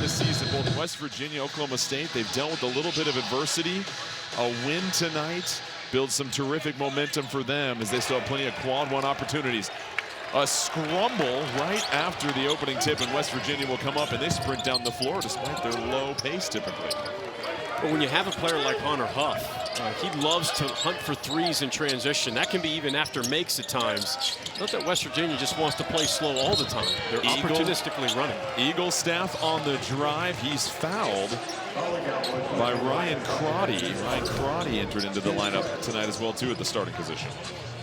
this season, both West Virginia, Oklahoma State, they've dealt with a little bit of adversity. A win tonight builds some terrific momentum for them as they still have plenty of quad one opportunities. A scrumble right after the opening tip, and West Virginia will come up and they sprint down the floor despite their low pace typically. But when you have a player like Hunter Huff, he loves to hunt for threes in transition. That can be even after makes at times. Not that West Virginia just wants to play slow all the time. They're opportunistically running. Eagle staff on the drive. He's fouled by Ryan Crotty. Ryan Crotty entered into the lineup tonight as well, too, at the starting position.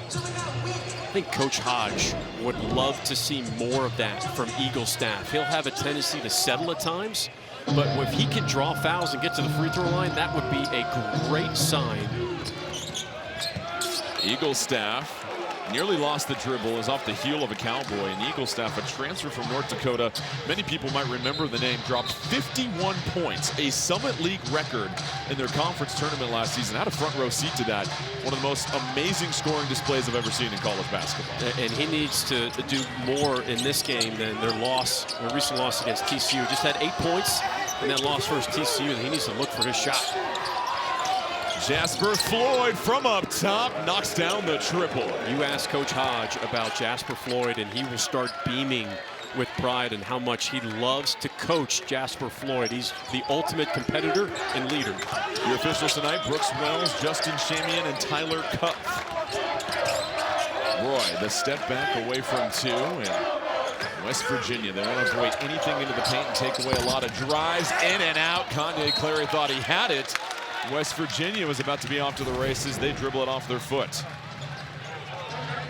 I think Coach Hodge would love to see more of that from Eagle staff. He'll have a tendency to settle at times, but if he can draw fouls and get to the free throw line, that would be a great sign. Eagle staff nearly lost the dribble, is off the heel of a Cowboy, and Eagle staff, a transfer from North Dakota. Many people might remember the name, dropped 51 points, a Summit League record in their conference tournament last season. Had a front row seat to that. One of the most amazing scoring displays I've ever seen in college basketball. And he needs to do more in this game than their recent loss against TCU. Just had 8 points in that loss versus TCU, and he needs to look for his shot. Jasper Floyd from up top knocks down the triple. You ask Coach Hodge about Jasper Floyd, and he will start beaming with pride and how much he loves to coach Jasper Floyd. He's the ultimate competitor and leader. Your officials tonight, Brooks Wells, Justin Shamian, and Tyler Cup. Roy, the step back away from two, and West Virginia, they want to avoid anything into the paint and take away a lot of drives. In and out. Kanye Clary thought he had it. West Virginia was about to be off to the races. They dribble it off their foot.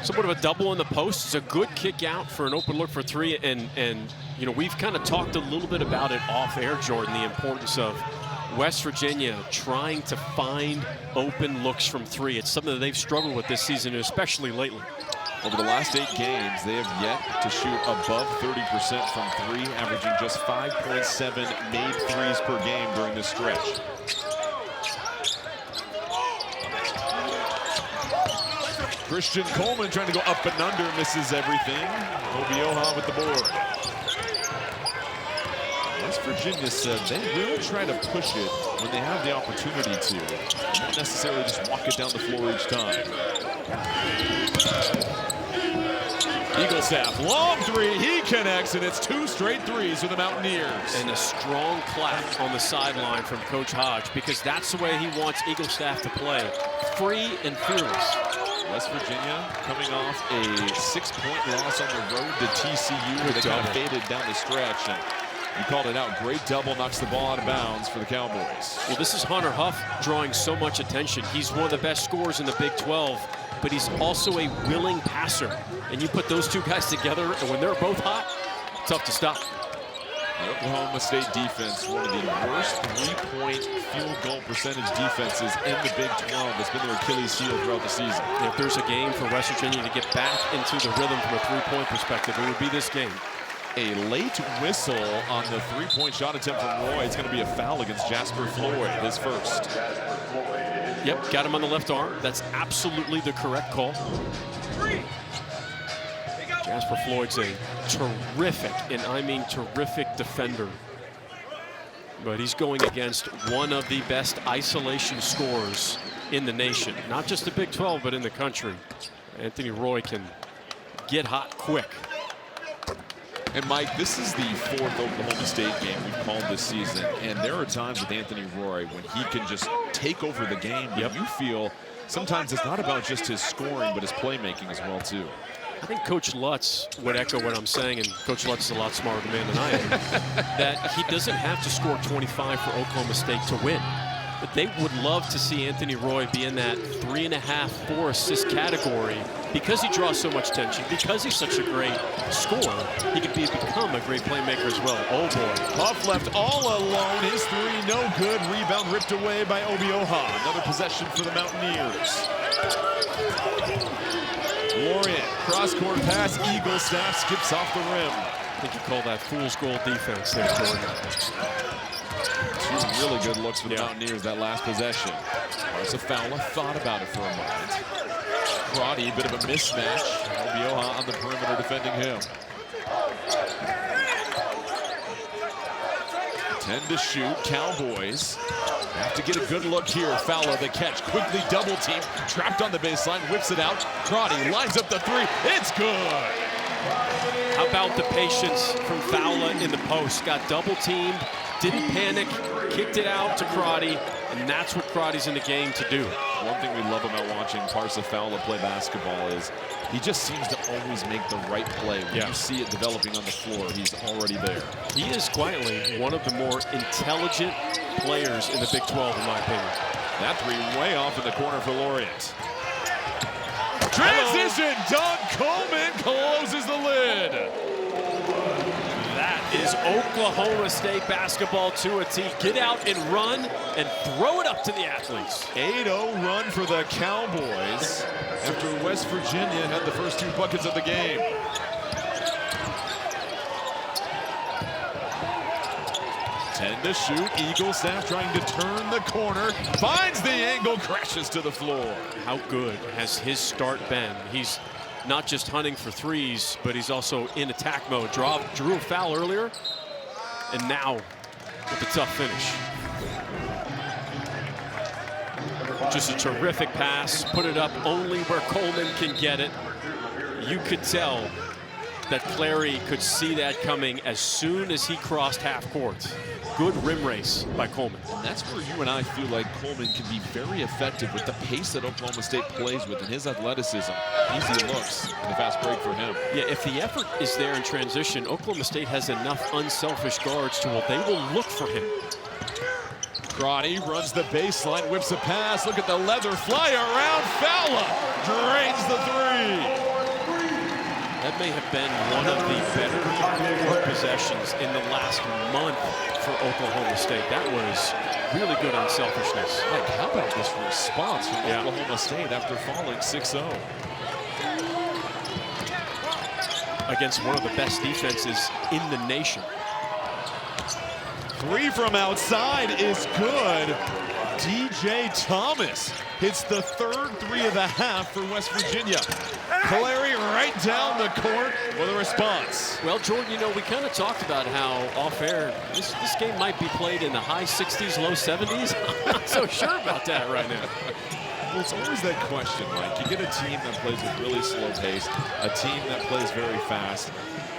Somewhat of a double in the post. It's a good kick out for an open look for three. And you know, we've kind of talked a little bit about it off air, Jordan, the importance of West Virginia trying to find open looks from three. It's something that they've struggled with this season, especially lately. Over the last 8 games, they have yet to shoot above 30% from three, averaging just 5.7 made threes per game during this stretch. Christian Coleman trying to go up and under, misses everything. Obioha with the board. West Virginia said they will try to push it when they have the opportunity to. Not necessarily just walk it down the floor each time. Eagle staff, long three, he connects, and it's 2 straight threes for the Mountaineers. And a strong clap on the sideline from Coach Hodge, because that's the way he wants Eagle staff to play. Free and fearless. West Virginia coming off a 6-point loss on the road to TCU, where they kind of faded down the stretch. And you called it out. Great double, knocks the ball out of bounds for the Cowboys. Well, this is Hunter Huff drawing so much attention. He's one of the best scorers in the Big 12, but he's also a willing passer. And you put those two guys together, and when they're both hot, tough to stop. The Oklahoma State defense, one of the worst 3-point field goal percentage defenses in the Big 12. It's been their Achilles heel throughout the season. If there's a game for West Virginia to get back into the rhythm from a 3-point perspective, it would be this game. A late whistle on the 3-point shot attempt from Roy. It's going to be a foul against Jasper Floyd, his first. Yep, got him on the left arm. That's absolutely the correct call. Jasper Floyd's a terrific, and I mean terrific, defender. But he's going against one of the best isolation scorers in the nation. Not just the Big 12, but in the country. Anthony Roy can get hot quick. And Mike, this is the 4th Oklahoma State game we've called this season. And there are times with Anthony Roy when he can just take over the game. But you feel sometimes it's not about just his scoring, but his playmaking as well, too. I think Coach Lutz would echo what I'm saying, and Coach Lutz is a lot smarter man than I am, that he doesn't have to score 25 for Oklahoma State to win. But they would love to see Anthony Roy be in that 3.5, 4 assist category because he draws so much attention, because he's such a great scorer. He could become a great playmaker as well. Oh boy. Huff left all alone. His three, no good. Rebound ripped away by Obioha. Another possession for the Mountaineers. Lorient, cross-court pass, Eagle staff skips off the rim. I think you call that fool's goal defense there, Jordan. 2 really good looks for the Mountaineers that last possession. Fowler thought about it for a moment. Crotty, a bit of a mismatch. Obioha on the perimeter defending him. 10 to shoot. Cowboys have to get a good look here. Fowler the catch, quickly double team, trapped on the baseline, whips it out. Crotty lines up the three. It's good. How about the patience from Fowler in the post? Got double teamed, didn't panic, kicked it out to Crotty, and that's what Crotty's in the game to do. One thing we love about watching Parsa Fowler play basketball is he just seems to always make the right play. When you see it developing on the floor, he's already there. He is quietly one of the more intelligent players in the Big 12, in my opinion. That three way off in the corner for Lorient. Transition, Doug Coleman closes the lid. That is Oklahoma State basketball to a T. Get out and run and throw it up to the athletes. 8-0 run for the Cowboys after West Virginia had the first 2 buckets of the game. To shoot, Eagle staff trying to turn the corner, finds the angle, crashes to the floor. How good has his start been? He's not just hunting for threes, but he's also in attack mode. Drew a foul earlier, and now with a tough finish. Just a terrific pass, put it up only where Coleman can get it. You could tell that Clary could see that coming as soon as he crossed half court. Good rim race by Coleman. And that's where you and I feel like Coleman can be very effective with the pace that Oklahoma State plays with and his athleticism. Easy looks and a fast break for him. Yeah, if the effort is there in transition, Oklahoma State has enough unselfish guards to where they will look for him. Crotty runs the baseline, whips a pass. Look at the leather fly around. Fowler drains the three. That may have been one of the better court possessions in the last month for Oklahoma State. That was really good unselfishness. Like, how about this response from Oklahoma State after falling 6-0? Against one of the best defenses in the nation. Three from outside is good. DJ Thomas hits the third three of the half for West Virginia. Clary right down the court with a response. Well, Jordan, you know, we kind of talked about how off-air this game might be played in the high 60s, low 70s. I'm not so sure about that right now. Well, it's always that question, Mike. You get a team that plays at really slow pace, a team that plays very fast.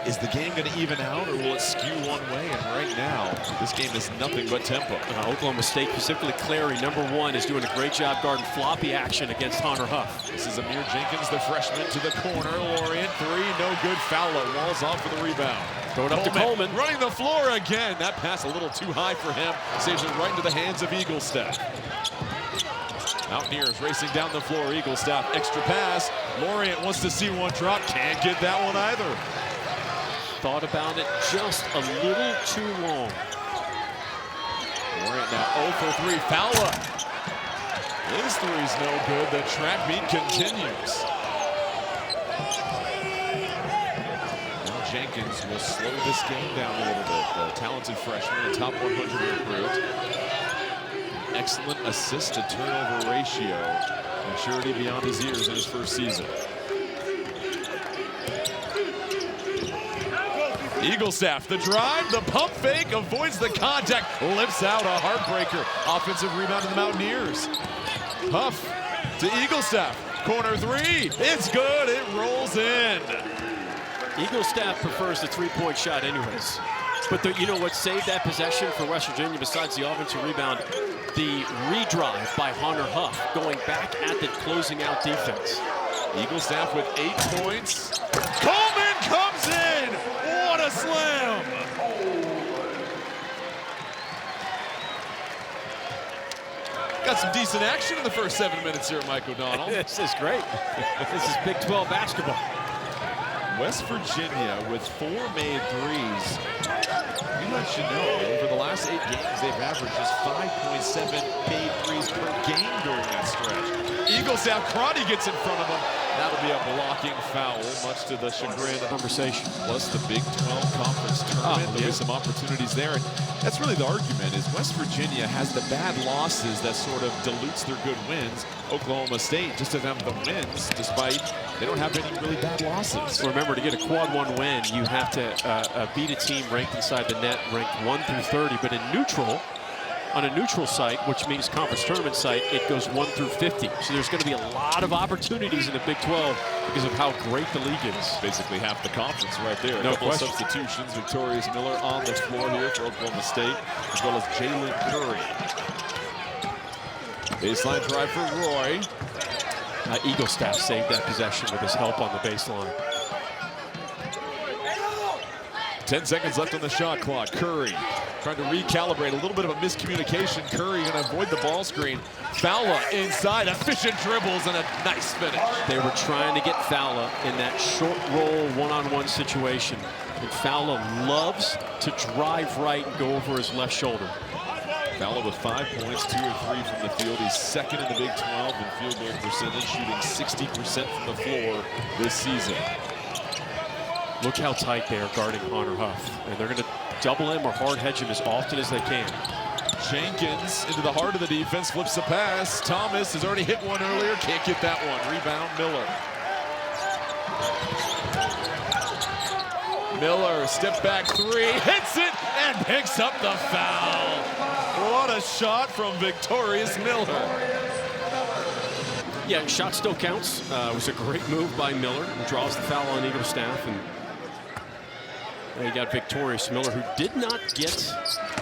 Is the game going to even out, or will it skew one way? And right now, this game is nothing but tempo. Oklahoma State, specifically Clary, #1, is doing a great job guarding floppy action against Hunter Huff. This is Amir Jenkins, the freshman, to the corner. Lorient, three, no good. Fowler walls off for the rebound. Throw it up to Coleman. Running the floor again. That pass a little too high for him. Saves it right into the hands of Eagle staff. Mountaineers racing down the floor. Eagle staff, extra pass. Lorient wants to see one drop. Can't get that one either. Thought about it just a little too long. Lorient now 0 for 3. Fowler. His three's no good. The track meet continues. Now Jenkins will slow this game down a little bit. The talented freshman, a top 100 recruit. Excellent assist to turnover ratio. Maturity beyond his years in his first season. Eagle staff, the drive, the pump fake, avoids the contact, lifts out a heartbreaker. Offensive rebound to the Mountaineers. Huff to Eagle staff, corner three, it's good, it rolls in. Eagle staff prefers the three-point shot anyways. But you know what saved that possession for West Virginia besides the offensive rebound? The redrive by Hunter Huff, going back at the closing out defense. Eagle staff with 8 points. Coleman comes in! What a slam! Got some decent action in the first 7 minutes here, Mike O'Donnell. This is great. This is Big 12 basketball. West Virginia with 4 made threes. We let you know, over the last 8 games, they've averaged just 5.7 made threes per game during that stretch. Eagle staff, Crotty gets in front of them. That'll be a blocking foul, much to the chagrin of Conversation. plus the Big 12 Conference Tournament. There'll be some opportunities there. And that's really the argument, is West Virginia has the bad losses that sort of dilutes their good wins. Oklahoma State just doesn't have the wins, despite they don't have any really bad losses. Remember, to get a quad 1 win, you have to beat a team ranked inside the net, ranked 1 through 30. But in neutral, on a neutral site, which means conference tournament site, it goes 1 through 50. So there's going to be a lot of opportunities in the Big 12 because of how great the league is. Basically half the conference right there. A No couple of question. substitutions. Victorious Miller on the floor here for Oklahoma State, as well as Jalen Curry. Baseline drive for Roy. Eagle staff saved that possession with his help on the baseline. 10 seconds left on the shot clock. Curry trying to recalibrate. A little bit of a miscommunication. Curry going to avoid the ball screen. Fowler inside. Efficient dribbles and a nice finish. They were trying to get Fowler in that short roll one-on-one situation. And Fowler loves to drive right and go over his left shoulder. Fowler with 5 points, 2 of 3 from the field. He's second in the Big 12 in field goal percentage, shooting 60% from the floor this season. Look how tight they are guarding Hunter Huff. And they're going to double him or hard hedge him as often as they can. Jenkins into the heart of the defense, flips the pass. Thomas has already hit one earlier, can't get that one. Rebound, Miller. Miller, step back 3, hits it, and picks up the foul. What a shot from Victorious Miller. Yeah, shot still counts. It was a great move by Miller. He draws the foul on Eagle staff. And you got Victorious Miller, who did not get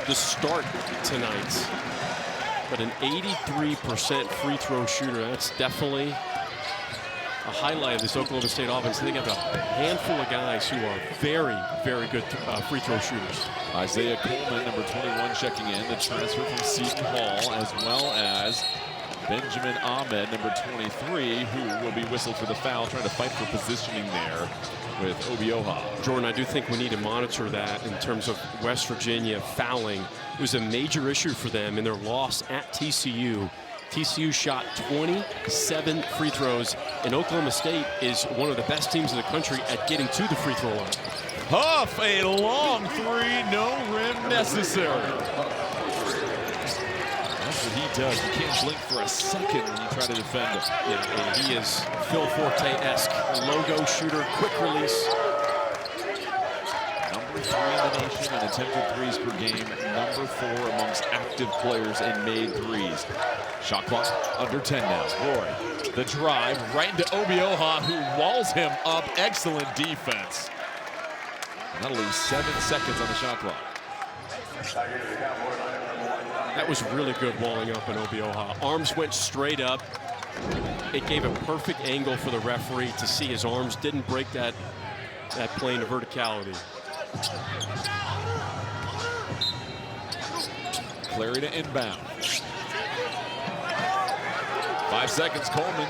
the start tonight, but an 83% free throw shooter. That's definitely a highlight of this Oklahoma State offense. They got a handful of guys who are very, very good free throw shooters. Isaiah Coleman, number 21, checking in, the transfer from Seton Hall, as well as Benjamin Ahmed, number 23, who will be whistled for the foul, trying to fight for positioning there with Obioha. Jordan, I do think we need to monitor that in terms of West Virginia fouling. It was a major issue for them in their loss at TCU. TCU shot 27 free throws, and Oklahoma State is one of the best teams in the country at getting to the free throw line. Huff, a long 3, no rim necessary. That's what he does. You can't blink for a second when you try to defend him. And he is Phil Forte-esque, logo shooter, quick release. Number 3 in the nation in attempted threes per game. Number 4 amongst active players in made threes. Shot clock under 10 now. Roy, the drive right into Obioha, who walls him up. Excellent defense. That'll leave 7 seconds on the shot clock. That was really good walling up in Obioha. Arms went straight up. It gave a perfect angle for the referee to see his arms didn't break that plane of verticality. Clary to inbound. 5 seconds, Coleman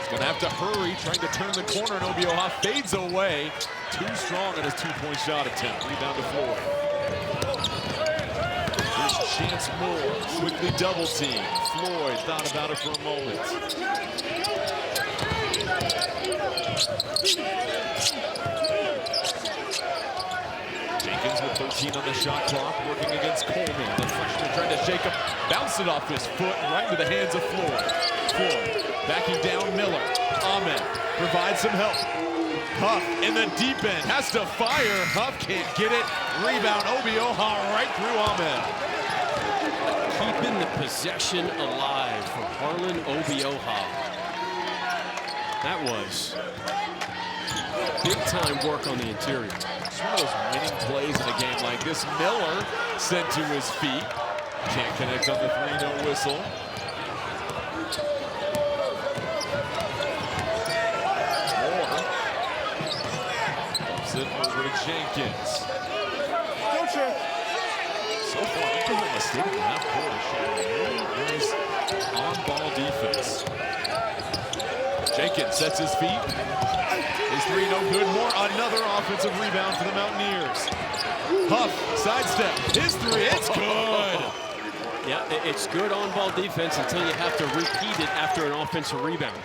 is going to have to hurry, trying to turn the corner, and Obioha fades away. Too strong on his 2-point shot attempt. Rebound to Floyd. Here's Chance Moore, quickly double team. Floyd thought about it for a moment. Jenkins with 13 on the shot clock, working against Coleman. The freshman trying to shake him, bounce it off his foot, right into the hands of Floyd. Floyd backing down Miller. Ahmed provides some help. Huff in the deep end, has to fire. Huff can't get it. Rebound, Obioha right through Ahmed. Keeping the possession alive for Harlan Obioha. That was big-time work on the interior. It's one of those winning plays in a game like this. Miller sent to his feet. Can't connect on the 3, no whistle. Moore dumps it over to Jenkins. So far, Oklahoma State in the half court is showing really nice on-ball defense. Jenkins sets his feet. His 3 no good. More, another offensive rebound for the Mountaineers. Huff, sidestep, his 3, it's good. Yeah, it's good on-ball defense until you have to repeat it after an offensive rebound.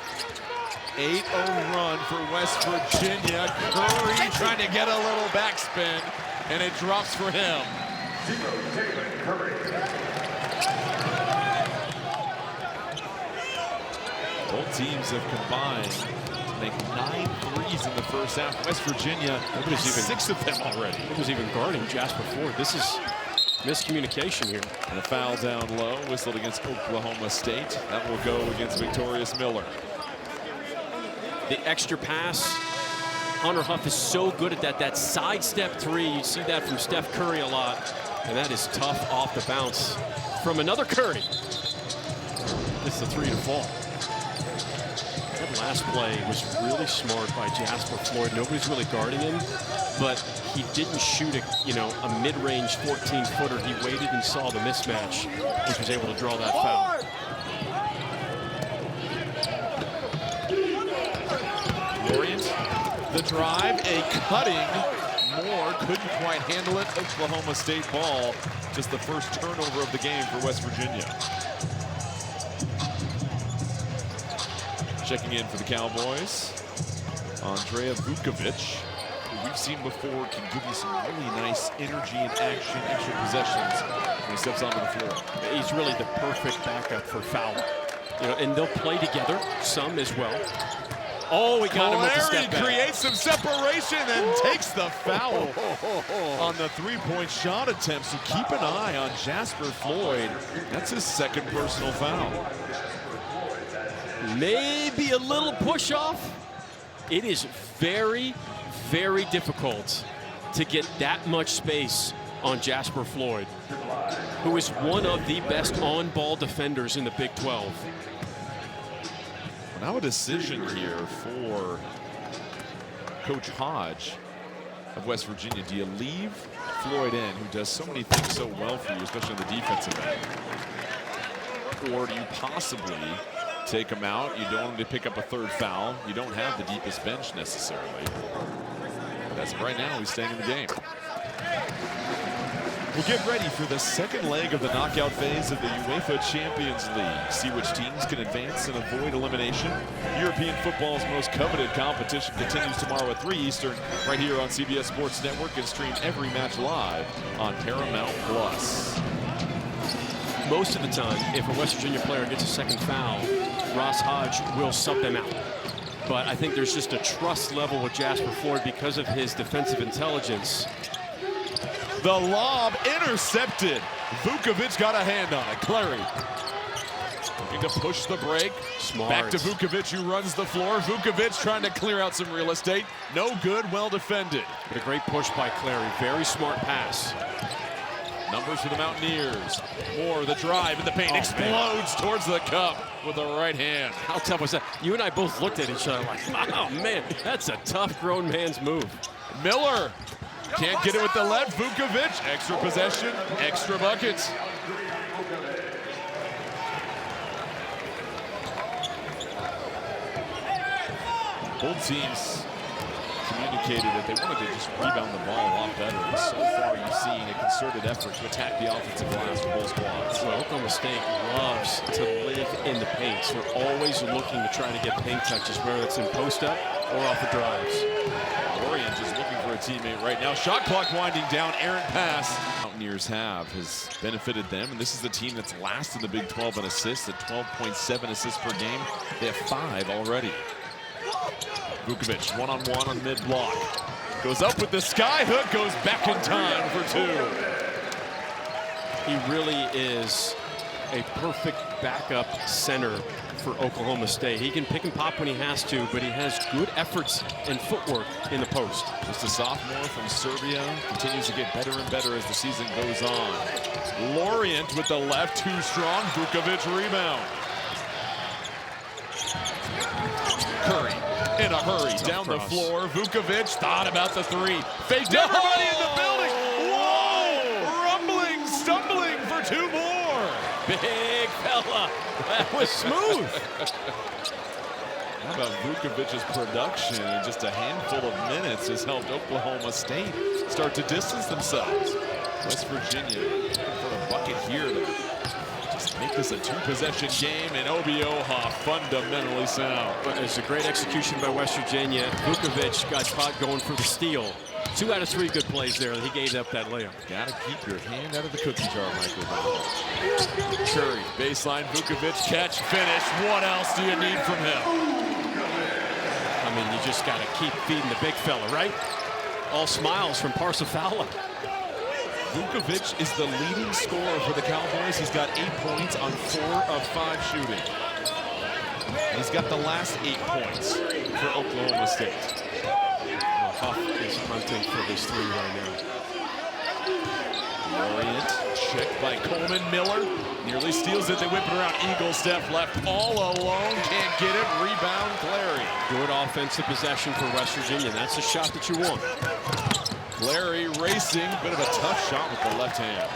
8-0 run for West Virginia. Curry trying to get a little backspin, and it drops for him. Both teams have combined to make 9 threes in the first half. West Virginia, there's 6 of them already. It was even guarding Jasper Ford. This is miscommunication here. And a foul down low, whistled against Oklahoma State. That will go against Victorious Miller. The extra pass. Hunter Huff is so good at that. That sidestep three, you see that from Steph Curry a lot. And that is tough off the bounce from another Curry. It's the 3 to fall. That last play was really smart by Jasper Floyd. Nobody's really guarding him, but he didn't shoot a mid-range 14-footer. He waited and saw the mismatch, which was able to draw that foul. Lorient, the drive, a cutting. Moore couldn't quite handle it. Oklahoma State ball. Just the first turnover of the game for West Virginia. Checking in for the Cowboys, Andrea Vukovic, who we've seen before, can give you some really nice energy and action, extra possessions when he steps onto the floor. He's really the perfect backup for Fowler. And they'll play together, some as well. Oh, we got him with the step back. Creates some separation and takes the foul on the three-point shot attempt. So keep an eye on Jasper Floyd. That's his second personal foul. Maybe a little push off. It is very, very difficult to get that much space on Jasper Floyd, who is one of the best on-ball defenders in the Big 12. Now a decision here for Coach Hodge of West Virginia. Do you leave Floyd in, who does so many things so well for you, especially on the defensive end? Or do you possibly take him out? You don't want him to pick up a third foul. You don't have the deepest bench necessarily. But as of right now, he's staying in the game. We'll get ready for the second leg of the knockout phase of the UEFA Champions League. See which teams can advance and avoid elimination. European football's most coveted competition continues tomorrow at 3 Eastern, right here on CBS Sports Network, and stream every match live on Paramount+. Most of the time, if a West Virginia player gets a second foul, Ross Hodge will sub them out. But I think there's just a trust level with Jasper Floyd because of his defensive intelligence. The lob intercepted. Vukovic got a hand on it. Clary looking to push the break. Smart. Back to Vukovic, who runs the floor. Vukovic trying to clear out some real estate. No good, well defended. But a great push by Clary. Very smart pass. Numbers for the Mountaineers. Moore, the drive in the paint, explodes towards the cup with the right hand. How tough was that? You and I both looked at each other like, oh man, that's a tough grown man's move. Miller can't get it with the left. Vukovic, extra possession, extra buckets. Both teams communicated that they wanted to just rebound the ball a lot better. And so far, you've seen a concerted effort to attack the offensive glass for both squads. Well, Oklahoma State loves to live in the paint. So they're always looking to try to get paint touches, whether it's in post-up or off the drives. Lorient just looking for a teammate right now. Shot clock winding down, errant pass. Mountaineers has benefited them, and this is the team that's last in the Big 12 in assists at 12.7 assists per game. They have 5 already. Vukovic, one-on-one on mid-block. Goes up with the sky hook, goes back in time for 2. He really is a perfect backup center for Oklahoma State. He can pick and pop when he has to, but he has good efforts and footwork in the post. Just a sophomore from Serbia, continues to get better and better as the season goes on. Lorient with the left, too strong. Vukovic rebound. Curry in a hurry down the floor. Vukovic thought about the 3. Faked everybody in the building. Whoa! Rumbling, stumbling for 2 more. Big fella. That was smooth. How about Vukovic's production in just a handful of minutes has helped Oklahoma State start to distance themselves. West Virginia looking for a bucket here to just make make this a two-possession game, and Obioha fundamentally sound. But it's a great execution by West Virginia. Vukovic got caught going for the steal. 2 out of 3 good plays there. He gave up that layup. Got to keep your hand out of the cookie jar, Michael. Curry, baseline, Vukovic, catch, finish. What else do you need from him? I mean, you just got to keep feeding the big fella, right? All smiles from Parsifala. Vukovic is the leading scorer for the Cowboys. He's got 8 points on 4 of 5 shooting. And he's got the last 8 points for Oklahoma State. Huff is hunting for his 3 right now. Brilliant check by Coleman. Miller nearly steals it. They whip it around. Eagle step left all alone. Can't get it. Rebound, Clary. Good offensive possession for West Virginia. That's the shot that you want. Clary racing. Bit of a tough shot with the left hand.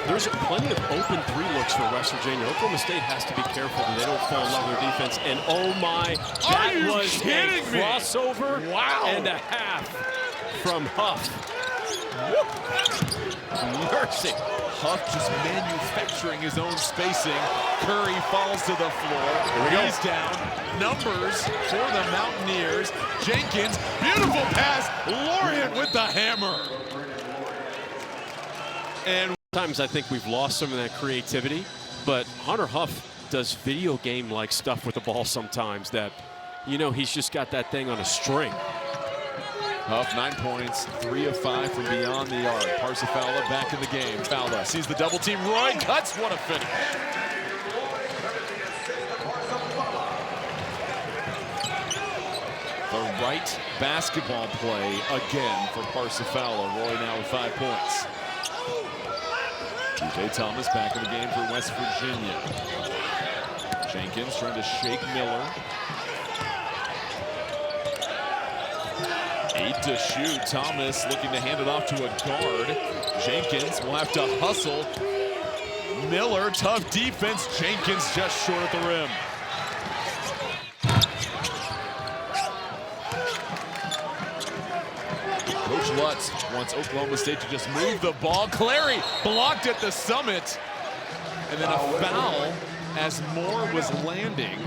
There's plenty of open 3 looks for West Virginia. Oklahoma State has to be careful that they don't fall in love with their defense. And oh my, that was a crossover and a half from Huff. Mercy. Huff just manufacturing his own spacing. Curry falls to the floor. He's down. Numbers for the Mountaineers. Jenkins, beautiful pass. Lorian with the hammer. And sometimes I think we've lost some of that creativity, but Hunter Huff does video game-like stuff with the ball sometimes that, you know, he's just got that thing on a string. Huff, 9 points, 3 of 5 from beyond the arc. Parsifala back in the game. Fowler sees the double team. Roy cuts. What a finish. The right basketball play again for Parsifala. Roy now with 5 points. TJ Thomas back in the game for West Virginia. Jenkins trying to shake Miller. 8 to shoot. Thomas looking to hand it off to a guard. Jenkins will have to hustle. Miller, tough defense. Jenkins just short at the rim. Coach Lutz wants Oklahoma State to just move the ball. Clary blocked at the summit. And then a foul as Moore was landing.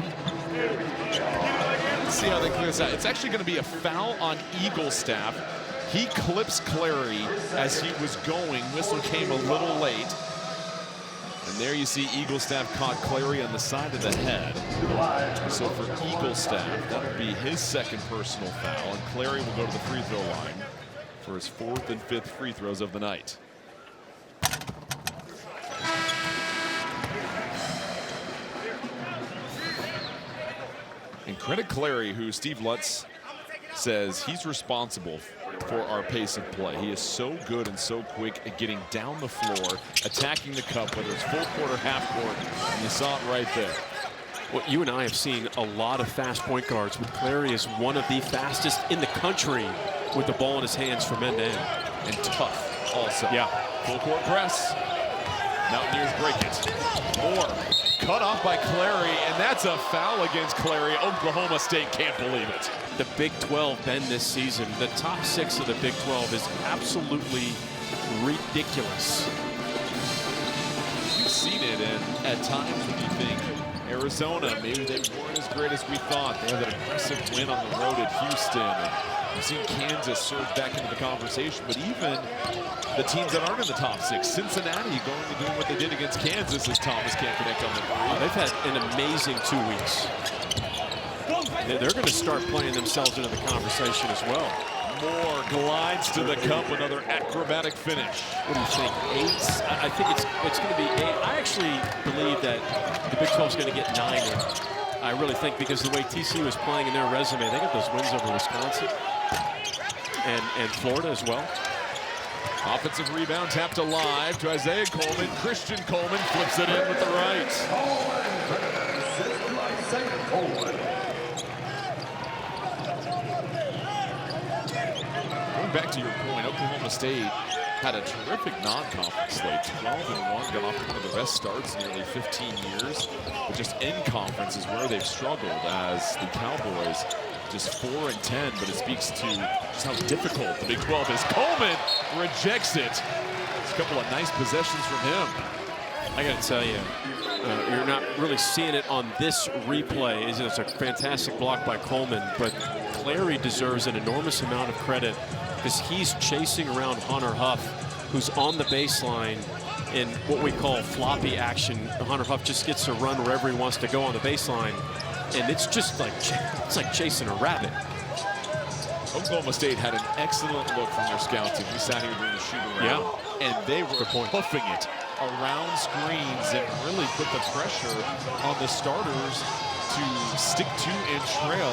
Let's see how they clear this out. It's actually going to be a foul on Eaglestaff. He clips Clary as he was going. Whistle came a little late. And there you see Eaglestaff caught Clary on the side of the head. So for Eaglestaff, that will be his 2nd personal foul. And Clary will go to the free throw line for his 4th and 5th free throws of the night. And credit Clary, who Steve Lutz says he's responsible for our pace of play. He is so good and so quick at getting down the floor, attacking the cup, whether it's full court or half court, and you saw it right there. Well, you and I have seen a lot of fast point guards, but Clary is one of the fastest in the country with the ball in his hands from end to end. And tough also. Yeah. Full court press. Mountaineers break it. Moore cut off by Clary, and that's a foul against Clary. Oklahoma State can't believe it. The Big 12 been this season. The top 6 of the Big 12 is absolutely ridiculous. You've seen it, and at times when you think Arizona, maybe they weren't as great as we thought. They had an impressive win on the road at Houston. And you've seen Kansas surge back into the conversation, but even the teams that aren't in the top 6, Cincinnati going to do what they did against Kansas as Thomas can't connect on the three. They've had an amazing 2 weeks. They're going to start playing themselves into the conversation as well. Moore glides to the cup, another acrobatic finish. What do you think, 8? I think it's going to be 8. I actually believe that the Big 12 is going to get 9 in. I really think because the way TCU is playing in their resume, they got those wins over Wisconsin and Florida as well. Offensive rebound tapped alive to Isaiah Coleman. Christian Coleman flips it in with the right. Going back to your point, Oklahoma State had a terrific non-conference slate. 12-1, got off to one of the best starts in nearly 15 years. But just in conference is where they've struggled, as the Cowboys just 4-10, but it speaks to just how difficult the Big 12 is. Coleman rejects it. It's a couple of nice possessions from him. I got to tell you, you're not really seeing it on this replay. It's a fantastic block by Coleman, but Clary deserves an enormous amount of credit because he's chasing around Hunter Huff, who's on the baseline in what we call floppy action. Hunter Huff just gets to run wherever he wants to go on the baseline, and it's just like chasing a rabbit. Oklahoma State had an excellent look from their scout team. We sat here during the shoot-around, and they were puffing it around screens and really put the pressure on the starters to stick to and trail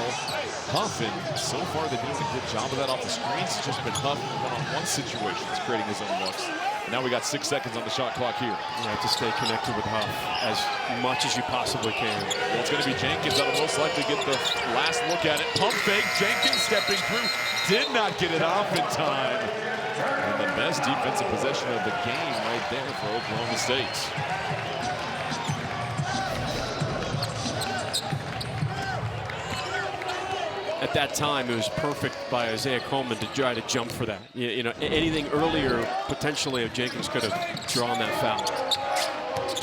Huff. And so far, they're doing a good job of that off the screens. It's just been Huff in one-on-one situations, creating his own looks. And now we got 6 seconds on the shot clock here. You have to stay connected with Huff as much as you possibly can. Well, it's going to be Jenkins that'll most likely get the last look at it. Pump fake, Jenkins stepping through, did not get it off in time. And the best defensive possession of the game right there for Oklahoma State. At that time, it was perfect by Isaiah Coleman to try to jump for that. You know, anything earlier, potentially, if Jenkins could have drawn that foul.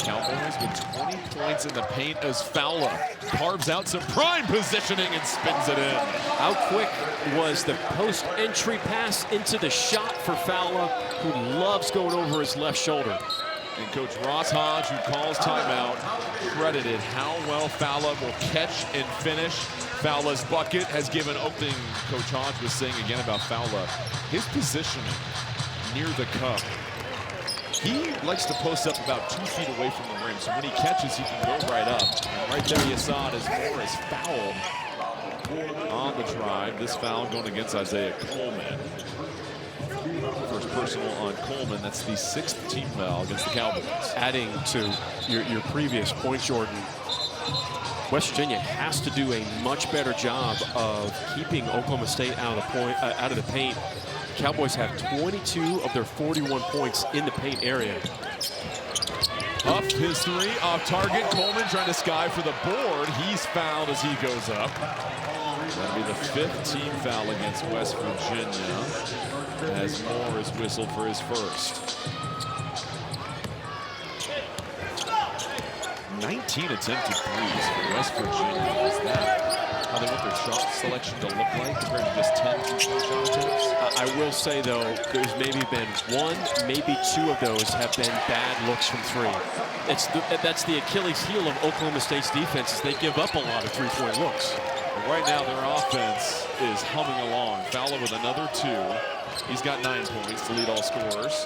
Cowboys with 20 points in the paint as Fowler carves out some prime positioning and spins it in. How quick was the post-entry pass into the shot for Fowler, who loves going over his left shoulder. And Coach Ross Hodge, who calls timeout, credited how well Fowler will catch and finish. Fowler's bucket has given opening. Coach Hodge was saying again about Fowler, his positioning near the cup. He likes to post up about 2 feet away from the rim, so when he catches, he can go right up. And right there, you saw it as Moore is fouled on the drive. This foul going against Isaiah Coleman. First personal on Coleman. That's the 6th team foul against the Cowboys. Adding to your previous point, Jordan, West Virginia has to do a much better job of keeping Oklahoma State out of the paint. Cowboys have 22 of their 41 points in the paint area. Up his 3 off target. Coleman trying to sky for the board. He's fouled as he goes up. That'll be the 5th team foul against West Virginia as Moore is whistled for his first. 19 attempted threes for West Virginia. Is that how they want their shot selection to look like compared to just 10 two-point shot attempts? I will say, though, there's maybe been 1, maybe 2 of those have been bad looks from 3. That's the Achilles heel of Oklahoma State's defense, is they give up a lot of 3-point looks. But right now, their offense is humming along. Fowler with another 2. He's got 9 points to lead all scorers.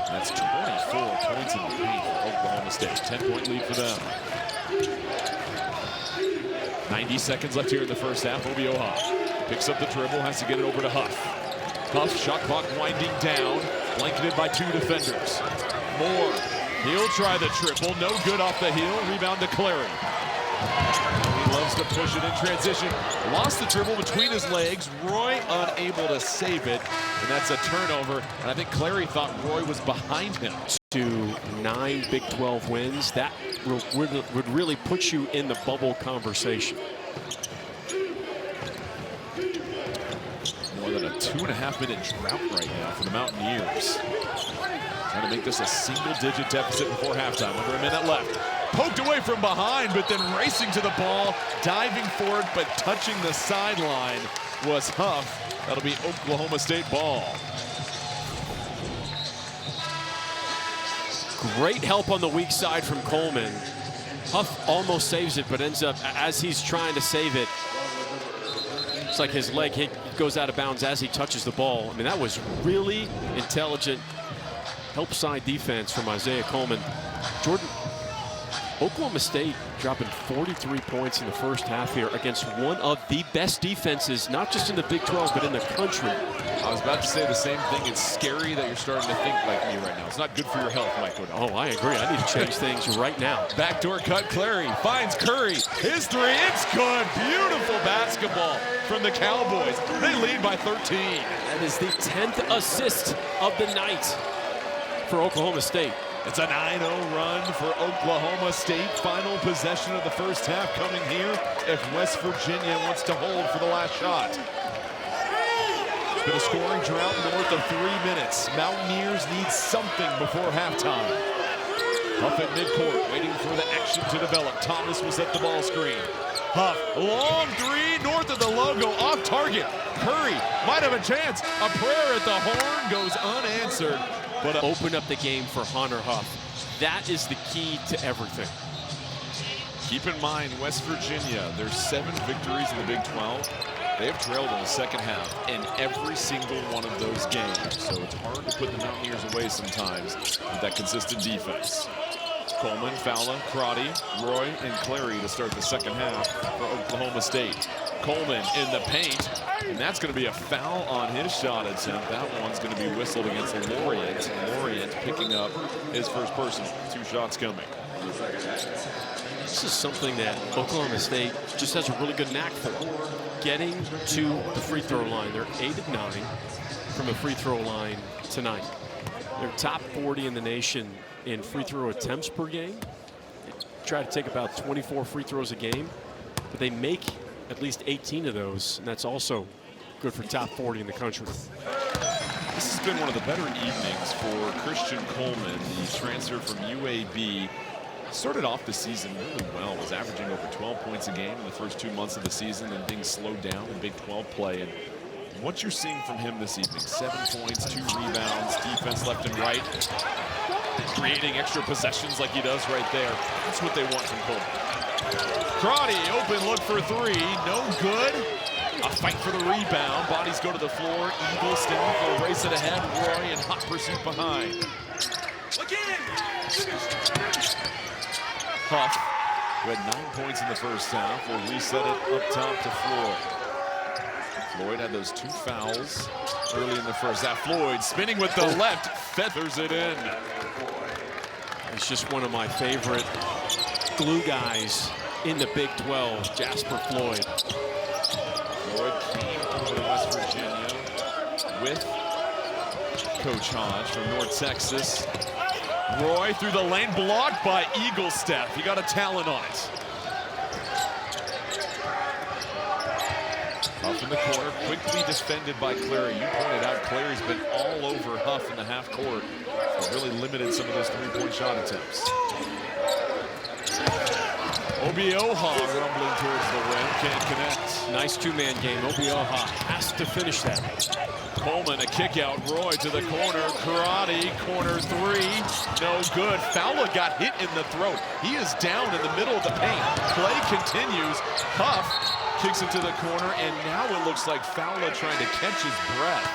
That's 24 points in the paint for Oklahoma State. 10-point lead for them. 90 seconds left here in the first half. Obio Huff picks up the dribble, has to get it over to Huff. Huff, shot clock winding down, blanketed by 2 defenders. Moore, he'll try the triple. No good off the heel. Rebound to Clary. He loves to push it in transition. Lost the dribble between his legs. Roy unable to save it. And that's a turnover. And I think Clary thought Roy was behind him. To 9 Big 12 wins, that would really put you in the bubble conversation. More than a 2.5-minute drought right now for the Mountaineers. Trying to make this a single-digit deficit before halftime. Under a minute left. Poked away from behind, but then racing to the ball, diving for it, but touching the sideline was Huff. That'll be Oklahoma State ball. Great help on the weak side from Coleman. Huff almost saves it, but ends up, as he's trying to save it, it's like his leg goes out of bounds as he touches the ball. I mean, that was really intelligent help side defense from Isaiah Coleman. Jordan, Oklahoma State dropping 43 points in the first half here against one of the best defenses, not just in the Big 12, but in the country. I was about to say the same thing. It's scary that you're starting to think like me right now. It's not good for your health, Mike Wood. Oh, I agree. I need to change things right now. Backdoor cut, Clary finds Curry. His 3, it's good. Beautiful basketball from the Cowboys. They lead by 13. That is the 10th assist of the night for Oklahoma State. It's a 9-0 run for Oklahoma State. Final possession of the first half coming here if West Virginia wants to hold for the last shot. It's been a scoring drought north of 3 minutes. Mountaineers need something before halftime. Huff at midcourt, waiting for the action to develop. Thomas was at the ball screen. Huff, long three, north of the logo, off target. Curry might have a chance. A prayer at the horn goes unanswered. But open up the game for Hunter Huff. That is the key to everything. Keep in mind, West Virginia, there's 7 victories in the Big 12. They have trailed in the second half in every single one of those games. So it's hard to put the Mountaineers away sometimes with that consistent defense. Coleman, Fowler, Crotty, Roy, and Clary to start the second half for Oklahoma State. Coleman in the paint, and that's going to be a foul on his shot attempt. That one's going to be whistled against Lorient. Lorient picking up his first personal. 2 shots coming. This is something that Oklahoma State just has a really good knack for. Getting to the free throw line. They're 8 of 9 from the free throw line tonight. They're top 40 in the nation in free throw attempts per game. They try to take about 24 free throws a game, but they make at least 18 of those, and that's also good for top 40 in the country. This has been one of the better evenings for Christian Coleman, the transfer from UAB. Started off the season really well, was averaging over 12 points a game in the first 2 months of the season, and being slowed down in Big 12 play. And what you're seeing from him this evening, 7 points, 2 rebounds, defense left and right, creating extra possessions like he does right there. That's what they want from Coleman. Crotty, open look for 3, no good. A fight for the rebound, bodies go to the floor. Eagle staff will race it ahead. Roy in hot pursuit behind. Huff, who had 9 points in the first half, will reset it up top to Floyd. Floyd had those 2 fouls early in the first half. Floyd spinning with the left, feathers it in. He's just one of my favorite glue guys in the Big 12, Jasper Floyd. Floyd came over to West Virginia with Coach Hodge from North Texas. Roy through the lane, blocked by Eagle Steph. He got a talent on it. Huff in the corner, quickly defended by Clary. You pointed out Clary's been all over Huff in the half court. He's really limited some of those 3-point shot attempts. Obioha rumbling towards the rim, can't connect. Nice 2-man game. Obioha has to finish that. Coleman, a kick out. Roy to the corner. Karate, corner 3. No good. Fowler got hit in the throat. He is down in the middle of the paint. Play continues. Huff kicks it to the corner, and now it looks like Fowler trying to catch his breath.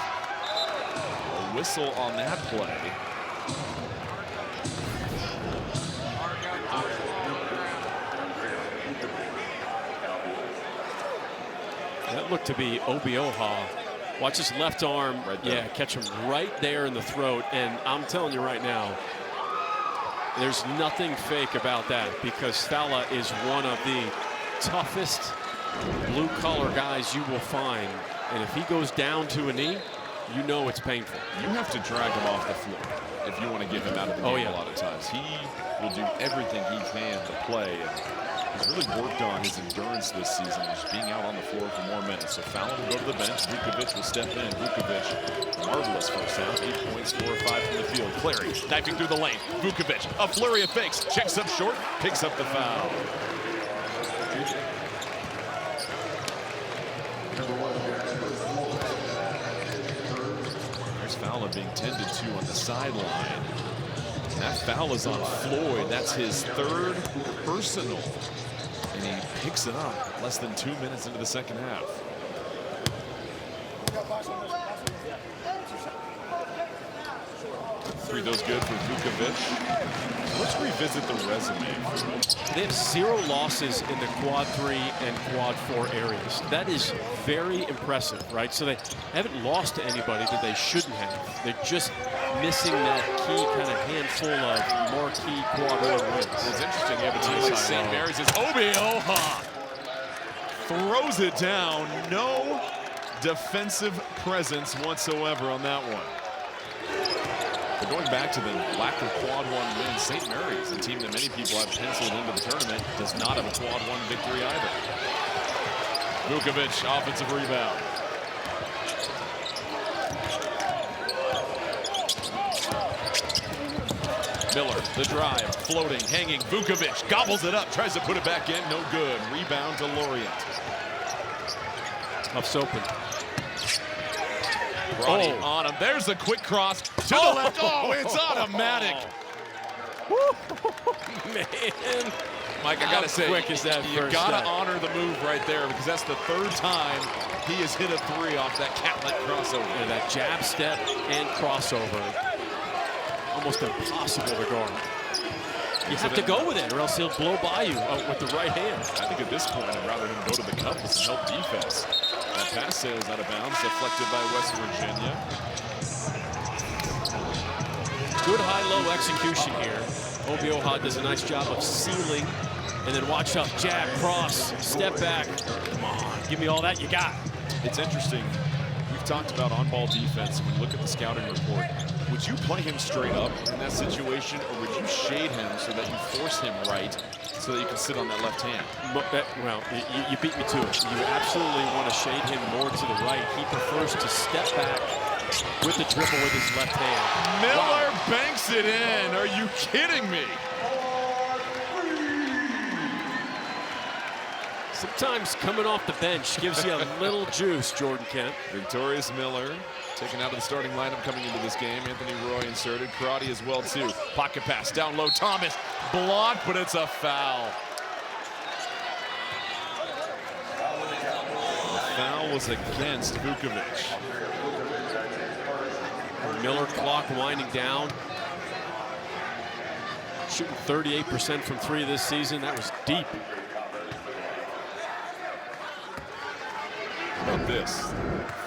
A whistle on that play. That looked to be Obioha. Watch his left arm, right there. Yeah, catch him right there in the throat. And I'm telling you right now, there's nothing fake about that, because Fowler is one of the toughest blue-collar guys you will find. And if he goes down to a knee, you know it's painful. You have to drag him off the floor if you want to get him out of the game. A lot of times. He will do everything he can to play. And he's really worked on his endurance this season, just being out on the floor for more minutes. So Fowler will go to the bench. Vukovic will step in. Vukovic, marvelous first half. 8 points, 4 or 5 from the field. Clary diving through the lane. Vukovic, a flurry of fakes. Checks up short, picks up the foul. There's Fowler being tended to on the sideline. And that foul is on Floyd. That's his 3rd personal. And he picks it up less than 2 minutes into the second half. Free throws good for Vukovic. Let's revisit the resume. They have 0 losses in the quad 3 and quad 4 areas. That is very impressive, right? So they haven't lost to anybody that they shouldn't have. They're just missing that key kind of handful of marquee quad 1 wins. It's interesting. You have a team like St. Mary's. Obioha throws it down. No defensive presence whatsoever on that one. But going back to the lack of quad 1 wins, St. Mary's, a team that many people have penciled into the tournament, does not have a quad 1 victory either. Vukovic, offensive rebound. Miller, the drive, floating, hanging. Vukovic gobbles it up, tries to put it back in, no good. Rebound to Lorient. Puffs open. Roddy on him. There's a quick cross to the left. Oh, it's automatic. Man. Mike, I gotta say, quick is that you first gotta step? honor the move right there, because that's the third time he has hit a three off that Catlett crossover. Yeah, that jab step and crossover. Almost impossible to guard. You have to go with it, or else he'll blow by you with the right hand. I think at this point, I'd rather him go to the cup with some help defense. That pass sails out of bounds, deflected by West Virginia. Good high-low execution here. Obioha does a nice job of sealing, and then watch out, jab, cross, step back. Come on, give me all that you got. It's interesting. We've talked about on-ball defense, and when you look at the scouting report, would you play him straight up in that situation, or would you shade him so that you force him right so that you can sit on that left hand? Well, you beat me to it. You absolutely want to shade him more to the right. He prefers to step back with the dribble with his left hand. Miller banks it in. Are you kidding me? Sometimes coming off the bench gives you a little juice, Jordan Kent. Victorious Miller taken out of the starting lineup coming into this game. Anthony Roy inserted. Karate as well, too. Pocket pass down low. Thomas blocked, but it's a foul. The foul was against Vukovic. Miller clock winding down. Shooting 38% from three this season. That was deep. How about this?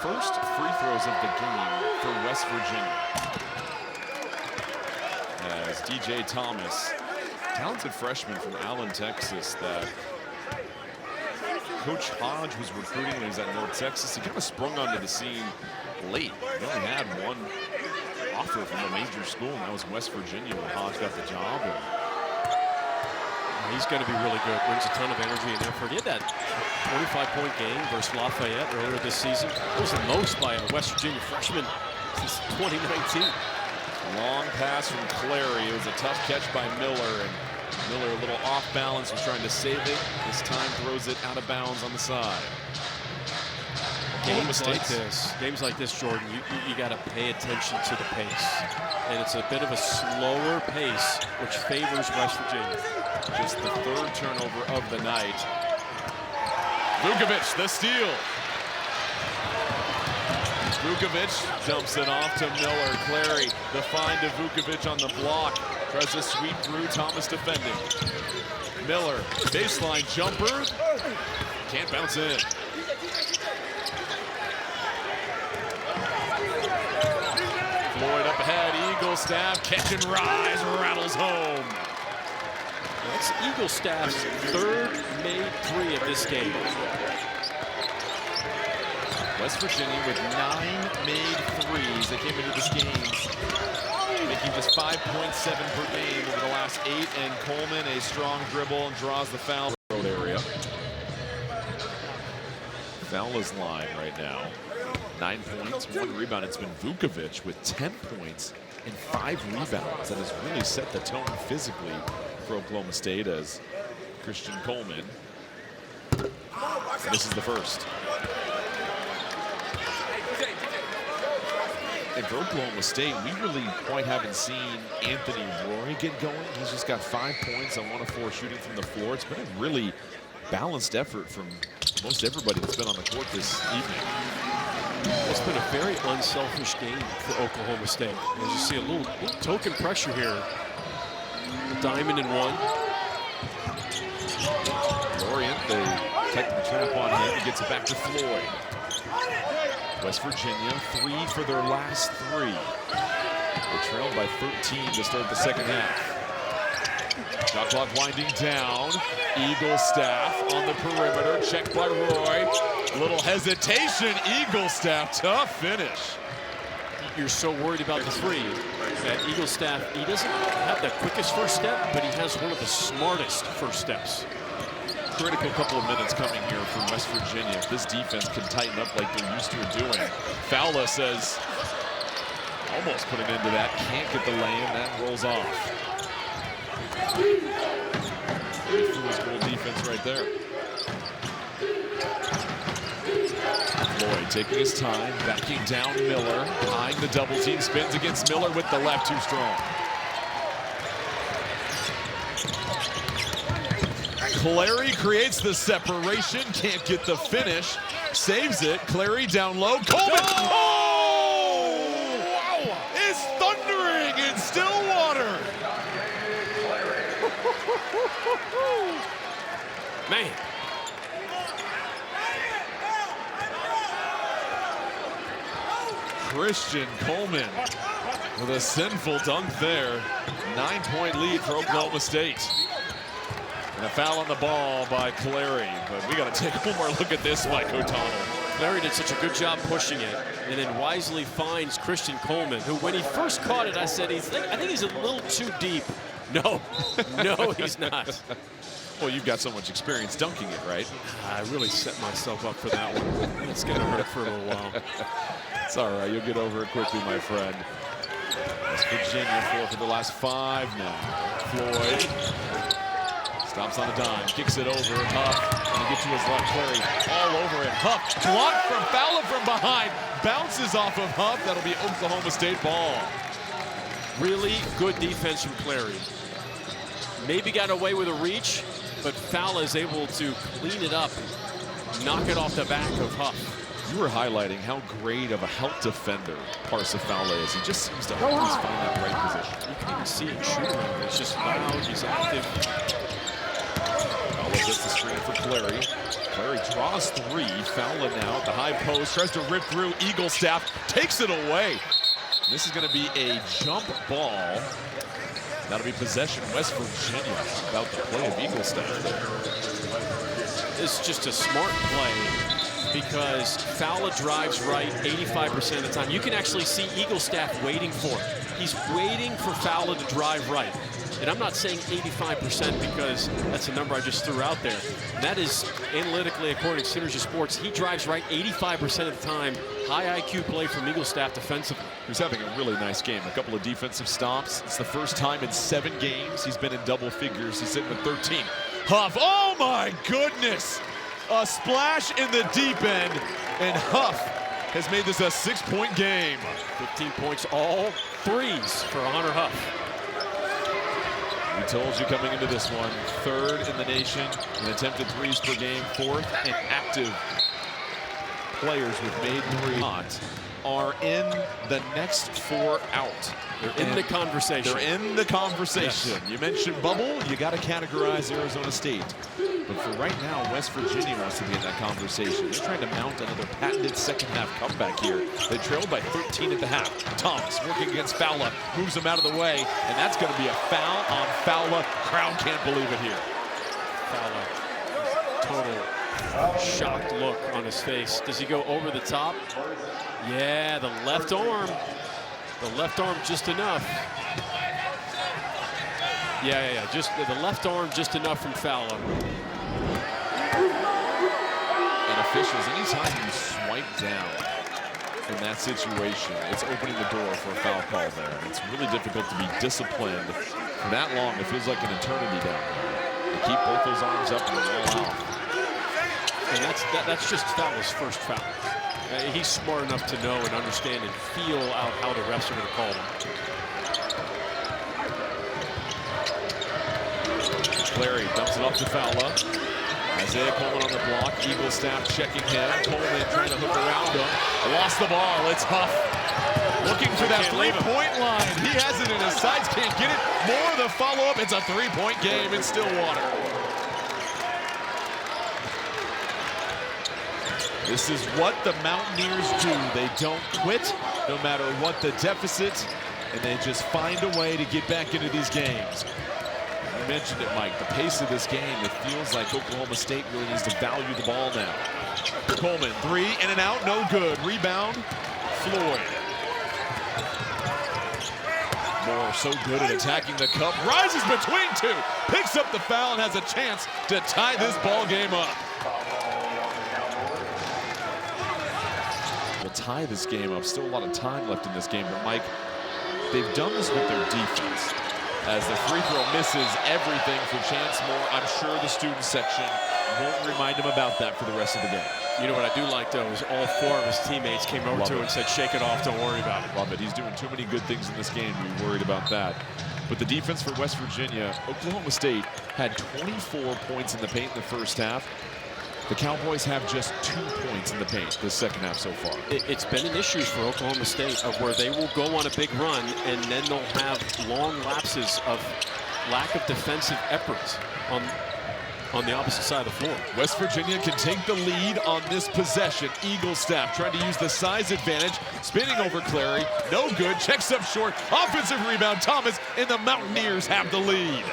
First free throws of the game for West Virginia. As DJ Thomas, talented freshman from Allen, Texas, that Coach Hodge was recruiting when he was at North Texas. He kind of sprung onto the scene late. He only had one offer from a major school, and that was West Virginia when Hodge got the job. And he's going to be really good. Brings a ton of energy and effort. He had that 25-point game versus Lafayette earlier this season. It was the most by a West Virginia freshman since 2019. Long pass from Clary. It was a tough catch by Miller, and Miller a little off balance, was trying to save it. This time throws it out of bounds on the side. Games like this, Jordan, you got to pay attention to the pace. And it's a bit of a slower pace, which favors West Virginia. Just the third turnover of the night. Vukovic, the steal. Vukovic dumps it off to Miller. Clary, the find of Vukovic on the block. Tries to sweep through, Thomas defending. Miller, baseline jumper. Can't bounce in. Floyd up ahead, Eagle staff, catch and rise, rattles home. That's Eagle staff's third made three of this game. West Virginia with 9 made threes that came into this game, making just 5.7 per game over the last 8. And Coleman, a strong dribble, and draws the foul road area. Fowler's line right now. 9 points, 1 rebound. It's been Vukovic with 10 points and 5 rebounds. That has really set the tone physically for Oklahoma State as Christian Coleman. This is the first. And for Oklahoma State, we really quite haven't seen Anthony Roy get going. He's just got 5 points on 1 of 4 shooting from the floor. It's been a really balanced effort from most everybody that's been on the court this evening. It's been a very unselfish game for Oklahoma State. As you see a little token pressure here. Diamond in one. Lorient, they take the trap on him. He gets it back to Floyd. West Virginia, 3 for their last 3. They trailed by 13 to start the second half. Shot clock winding down. Eagle staff on the perimeter. Checked by Roy. Little hesitation. Eagle staff, tough finish. You're so worried about the three. That Eagle staff, he doesn't have the quickest first step, but he has one of the smartest first steps. Critical couple of minutes coming here from West Virginia. If this defense can tighten up like they're used to doing. Fowler says, almost put an end to that. Can't get the lay-in. That rolls off. Good fool's goal defense right there. Floyd taking his time, backing down Miller, eyeing the double team, spins against Miller with the left, too strong. Clary creates the separation, can't get the finish, saves it. Clary down low. Coleman! Oh! Wow! Is thundering in Stillwater. Man. Christian Coleman with a sinful dunk there. 9-point lead for Oklahoma State. And a foul on the ball by Clary. But we got to take one more look at this, Mike O'Donnell. Clary did such a good job pushing it, and then wisely finds Christian Coleman, who when he first caught it, I said, I think he's a little too deep. No, no, he's not. Well, you've got so much experience dunking it, right? I really set myself up for that one. It's going to hurt for a little while. It's all right. You'll get over it quickly, my friend. West Virginia for the last 5 now. Floyd stops on a dime, kicks it over. Huff going to get to his left. Clary all over it. Huff blocked from Fowler from behind. Bounces off of Huff. That'll be Oklahoma State ball. Really good defense from Clary. Maybe got away with a reach, but Fowler is able to clean it up, knock it off the back of Huff. You were highlighting how great of a help defender Parsifal is. He just seems to always find that right position. You can even see him shooting. It's just loud. He's active. Fowler gets the screen for Clary. Clary draws 3. Fowler now at the high post. Tries to rip through. Eagle staff takes it away. This is going to be a jump ball. That'll be possession West Virginia. About the play of Eagle staff there. It's just a smart play, because Fowler drives right 85% of the time. You can actually see Eagle staff waiting for it. He's waiting for Fowler to drive right. And I'm not saying 85% because that's a number I just threw out there. That is analytically, according to Synergy Sports, he drives right 85% of the time. High IQ play from Eagle staff defensively. He's having a really nice game. A couple of defensive stops. It's the first time in 7 games he's been in double figures. He's sitting at 13. Huff, oh my goodness! A splash in the deep end, and Huff has made this a 6-point game. 15 points, all threes for Hunter Huff. We told you coming into this one, 3rd in the nation in attempted threes per game, 4th in active players with made 3 shots are in the next 4 out. They're in the conversation. They're in the conversation. Yes. You mentioned bubble, you got to categorize Arizona State. But for right now, West Virginia wants to be in that conversation. They're trying to mount another patented second-half comeback here. They trailed by 13 at the half. Thomas working against Fowler, moves him out of the way, and that's going to be a foul on Fowler. Crowd can't believe it here. Fowler, total shocked look on his face. Does he go over the top? Yeah, the left arm. The left arm just enough. Yeah. Just the left arm just enough from Fowler. And officials, anytime you swipe down in that situation, it's opening the door for a foul call there. It's really difficult to be disciplined for that long. It feels like an eternity down there. To keep both those arms up and roll out. And that's just Fowler's first foul. He's smart enough to know and understand and feel out how the refs are going to call them. Clary dumps it off to Fowler. Isaiah Coleman on the block. Eagle staff checking him. Coleman trying to hook around him. Lost the ball. It's Huff. Looking for that 3-point line. He has it in his sights. Can't get it. More of the follow-up. It's a 3-point game in Stillwater. This is what the Mountaineers do. They don't quit no matter what the deficit, and they just find a way to get back into these games. You mentioned it, Mike, the pace of this game, it feels like Oklahoma State really needs to value the ball now. Coleman, 3 in and out, no good. Rebound, Floyd. Moore so good at attacking the cup, rises between 2, picks up the foul and has a chance to tie this ball game up. Will tie this game up. Still a lot of time left in this game, but Mike, they've done this with their defense. As the free throw misses everything for Chance Moore. I'm sure the student section won't remind him about that for the rest of the game. You know what I do like, though, is all 4 of his teammates came over to him and said, shake it off, don't worry about it. Love it. He's doing too many good things in this game to be worried about that. But the defense for West Virginia, Oklahoma State had 24 points in the paint in the first half. The Cowboys have just 2 points in the paint this second half so far. It's been an issue for Oklahoma State of where they will go on a big run and then they'll have long lapses of lack of defensive efforts on the opposite side of the floor. West Virginia can take the lead on this possession. Eagle staff trying to use the size advantage, spinning over Clary, no good, checks up short, offensive rebound, Thomas, and the Mountaineers have the lead.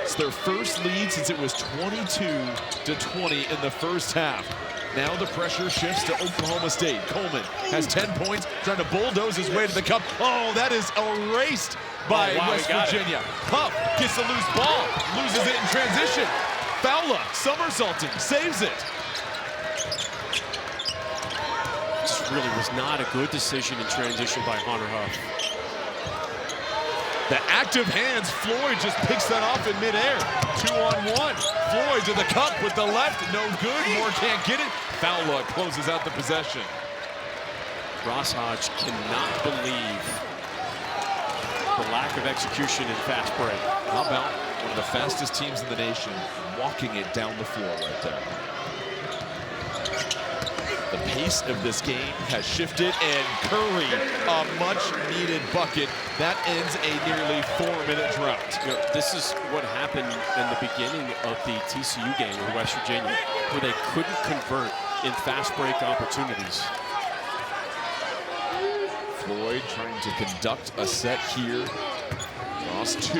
It's their first lead since it was 22-20 in the first half. Now the pressure shifts to Oklahoma State. Coleman has 10 points, trying to bulldoze his way to the cup. Oh, that is erased by West Virginia. Puff gets the loose ball, loses it in transition. Fowler somersaulting, saves it. This really was not a good decision in transition by Hunter Huff. The active hands, Floyd just picks that off in midair. 2-on-1. Floyd to the cup with the left, no good. Moore can't get it. Fowler closes out the possession. Ross Hodge cannot believe the lack of execution in fast break. How about one of the fastest teams in the nation walking it down the floor right there? The pace of this game has shifted, and Curry, a much-needed bucket. That ends a nearly 4-minute drought. You know, this is what happened in the beginning of the TCU game with West Virginia, where they couldn't convert in fast break opportunities. Floyd trying to conduct a set here. Ross 2.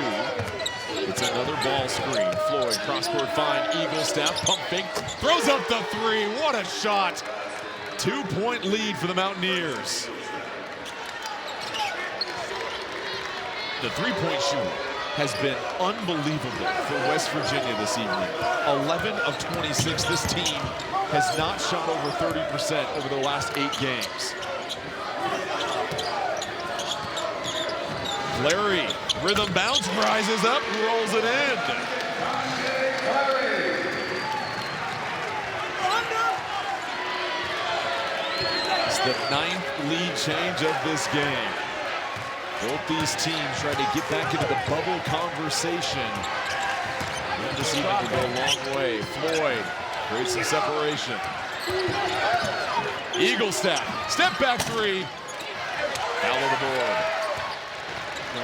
It's another ball screen. Floyd, cross-court find, Eagle staff, pump fake, throws up the 3. What a shot! 2-point lead for the Mountaineers. The three-point shooting has been unbelievable for West Virginia this evening. 11 of 26. This team has not shot over 30% over the last 8 games. Larry, rhythm bounce, rises up, rolls it in. It's the 9th lead change of this game. Both these teams try to get back into the bubble conversation. And this evening could go a long way. Floyd creates some separation. Eagle staff, step back 3. Foul on the board.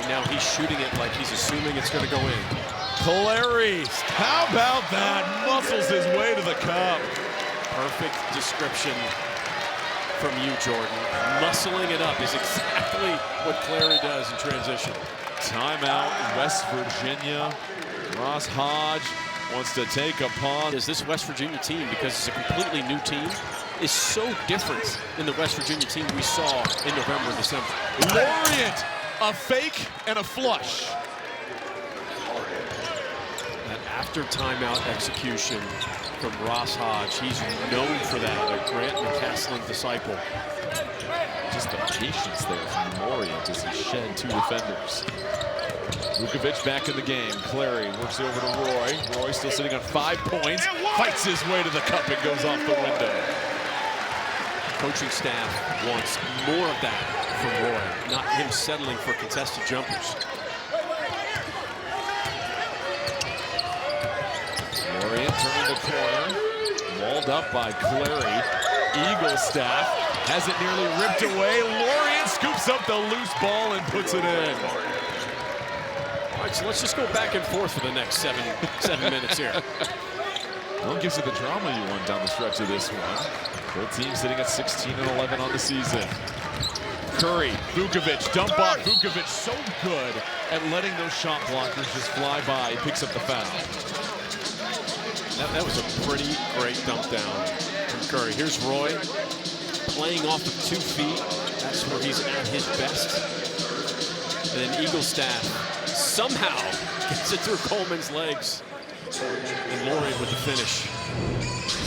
Now he's shooting it like he's assuming it's going to go in. Clary, how about that? Muscles his way to the cup. Perfect description from you, Jordan. Muscling it up is exactly what Clary does in transition. Timeout, West Virginia. Ross Hodge wants to take a pause. Is this West Virginia team, because it's a completely new team, is so different than the West Virginia team we saw in November and December. Lorient, a fake and a flush. That after timeout execution from Ross Hodge, he's known for that, a Grant McCaslin disciple. Just the patience there from Lorient as he shed 2 defenders. Vukovic back in the game. Clary works it over to Roy. Roy still sitting on 5 points. Fights his way to the cup and goes off the window. Coaching staff wants more of that from Roy, not him settling for contested jumpers. Lorient turning the corner. Walled up by Clary. Eagle staff has it nearly ripped away. Lorient scoops up the loose ball and puts it in. All right, so let's just go back and forth for the next seven minutes here. Well, it gives you the drama you want down the stretch of this one. Both teams sitting at 16-11 on the season. Curry, Vukovic, dump off. Vukovic so good at letting those shot blockers just fly by. He picks up the foul. That was a pretty great dump down from Curry. Here's Roy playing off of 2 feet. That's where he's at his best. And then Eagle staff somehow gets it through Coleman's legs. And Lorient with the finish.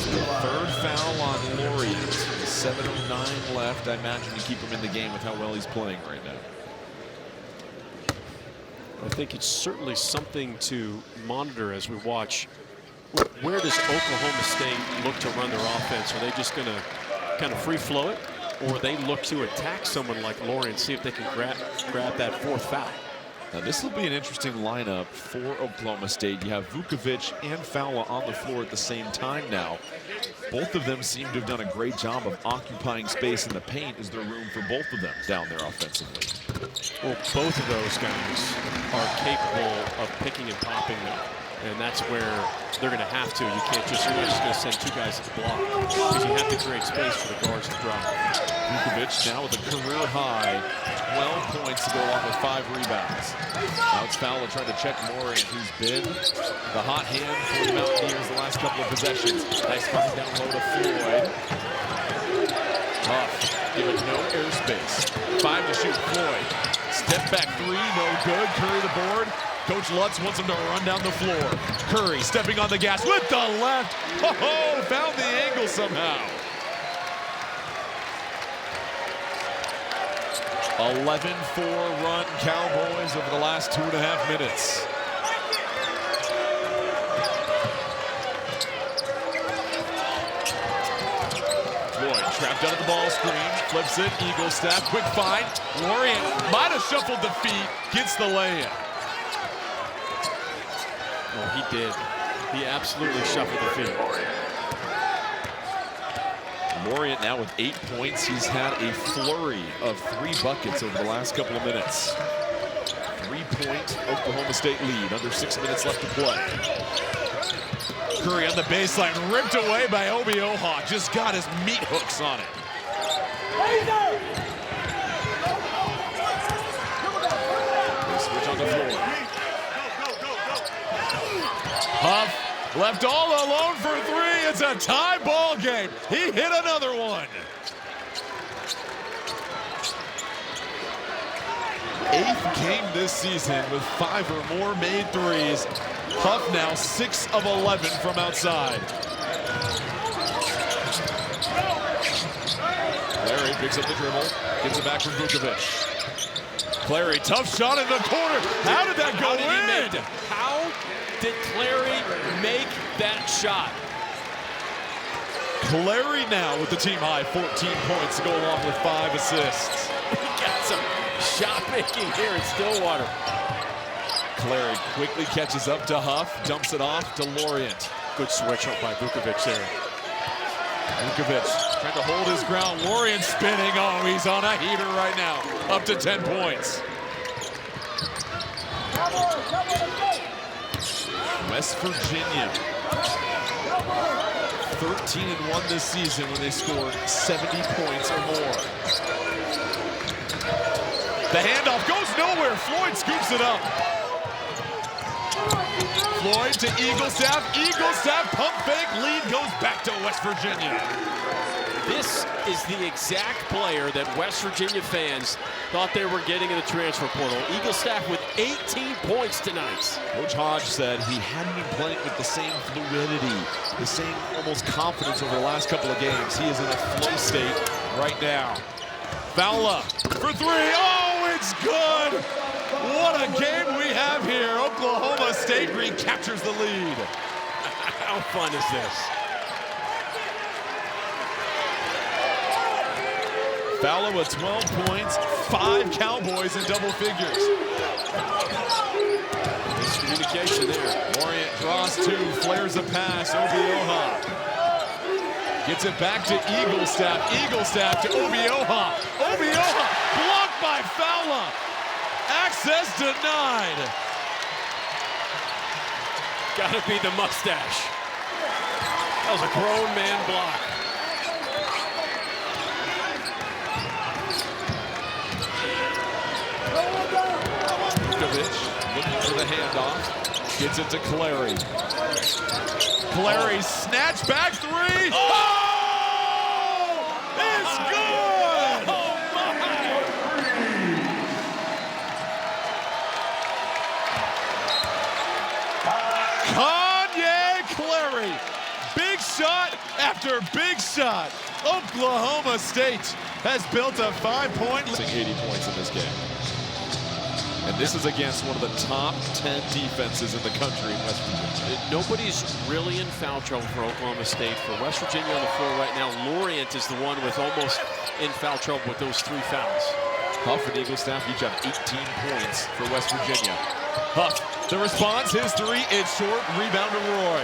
The 3rd foul on Lorient. 7:09 left. I imagine you keep him in the game with how well he's playing right now. I think it's certainly something to monitor as we watch. Where does Oklahoma State look to run their offense? Are they just going to kind of free flow it, or they look to attack someone like Laurie and see if they can grab that fourth foul? Now this will be an interesting lineup for Oklahoma State. You have Vukovic and Fowler on the floor at the same time now. Both of them seem to have done a great job of occupying space in the paint. Is there room for both of them down there offensively? Well, both of those guys are capable of picking and popping them. And that's where they're going to have to. You're not just going to send two guys to the block, because you have to create space for the guards to drop. Vukovic now with a career high 12 points to go along with 5 rebounds. Now it's Fowler trying to check Morant, who's been the hot hand for the Mountaineers the last couple of possessions. Nice pass down low to Floyd. Huff given no airspace. 5 to shoot. Floyd. Step back 3, no good. Curry the board. Coach Lutz wants him to run down the floor. Curry stepping on the gas with the left. Oh, found the angle somehow. 11-4 run Cowboys over the last 2.5 minutes. Floyd trapped out of the ball screen, flips it, eagle staff, quick find. Lorient might have shuffled the feet, gets the lay-in. Oh, he did. He absolutely shuffled the feet. Morant now with 8 points. He's had a flurry of 3 buckets over the last couple of minutes. 3-point Oklahoma State lead, under 6 minutes left to play. Curry on the baseline, ripped away by Obi Oha. Just got his meat hooks on it. They switch on the floor. Huff left all alone for 3. It's a tie ball game. He hit another one. 8th game this season with 5 or more made threes. Huff now 6 of 11 from outside. Clary picks up the dribble, gets it back from Vukovic. Clary, tough shot in the corner. How did that go in? How did Clary make that shot? Clary now with the team high 14 points to go along with 5 assists. He got some shot making here in Stillwater. Clary quickly catches up to Huff, dumps it off to Lorient. Good switch up by Vukovic there. Vukovic trying to hold his ground. Lorient spinning. Oh, he's on a heater right now. Up to 10 points. West Virginia 13-1 this season when they scored 70 points or more. The handoff goes nowhere. Floyd scoops it up. Floyd to Eaglestaff. Eaglestaff pump fake. Lead goes back to West Virginia. This is the exact player that West Virginia fans thought they were getting in the transfer portal. Eaglestaff with 18 points tonight. Coach Hodge said he hadn't been playing with the same fluidity, the same almost confidence over the last couple of games. He is in a flow state right now. Fowler for 3. Oh, it's good. What a game we have here. Oklahoma State recaptures the lead. How fun is this? Fowler with 12 points, 5 Cowboys in double figures. Miscommunication there. Lorient draws 2, flares a pass, Obi Oha. Gets it back to Eaglestaff. Eaglestaff to Obi Oha. Obi Oha blocked by Fowler. Access denied. Gotta be the mustache. That was a grown man block. Vukovic looking for the handoff. Gets it to Clary. Clary snatch back 3. Oh! It's good! Oh my! Kanye Clary. Big shot after big shot. Oklahoma State has built a 5-point lead. 80 points in this game. And this is against one of the top 10 defenses in the country in West Virginia. Nobody's really in foul trouble for Oklahoma State. For West Virginia on the floor right now, Lorient is the one with almost in foul trouble with those 3 fouls. Huff and Eagle staff each have 18 points for West Virginia. Huff, the response, his 3, it's short, rebound to Roy.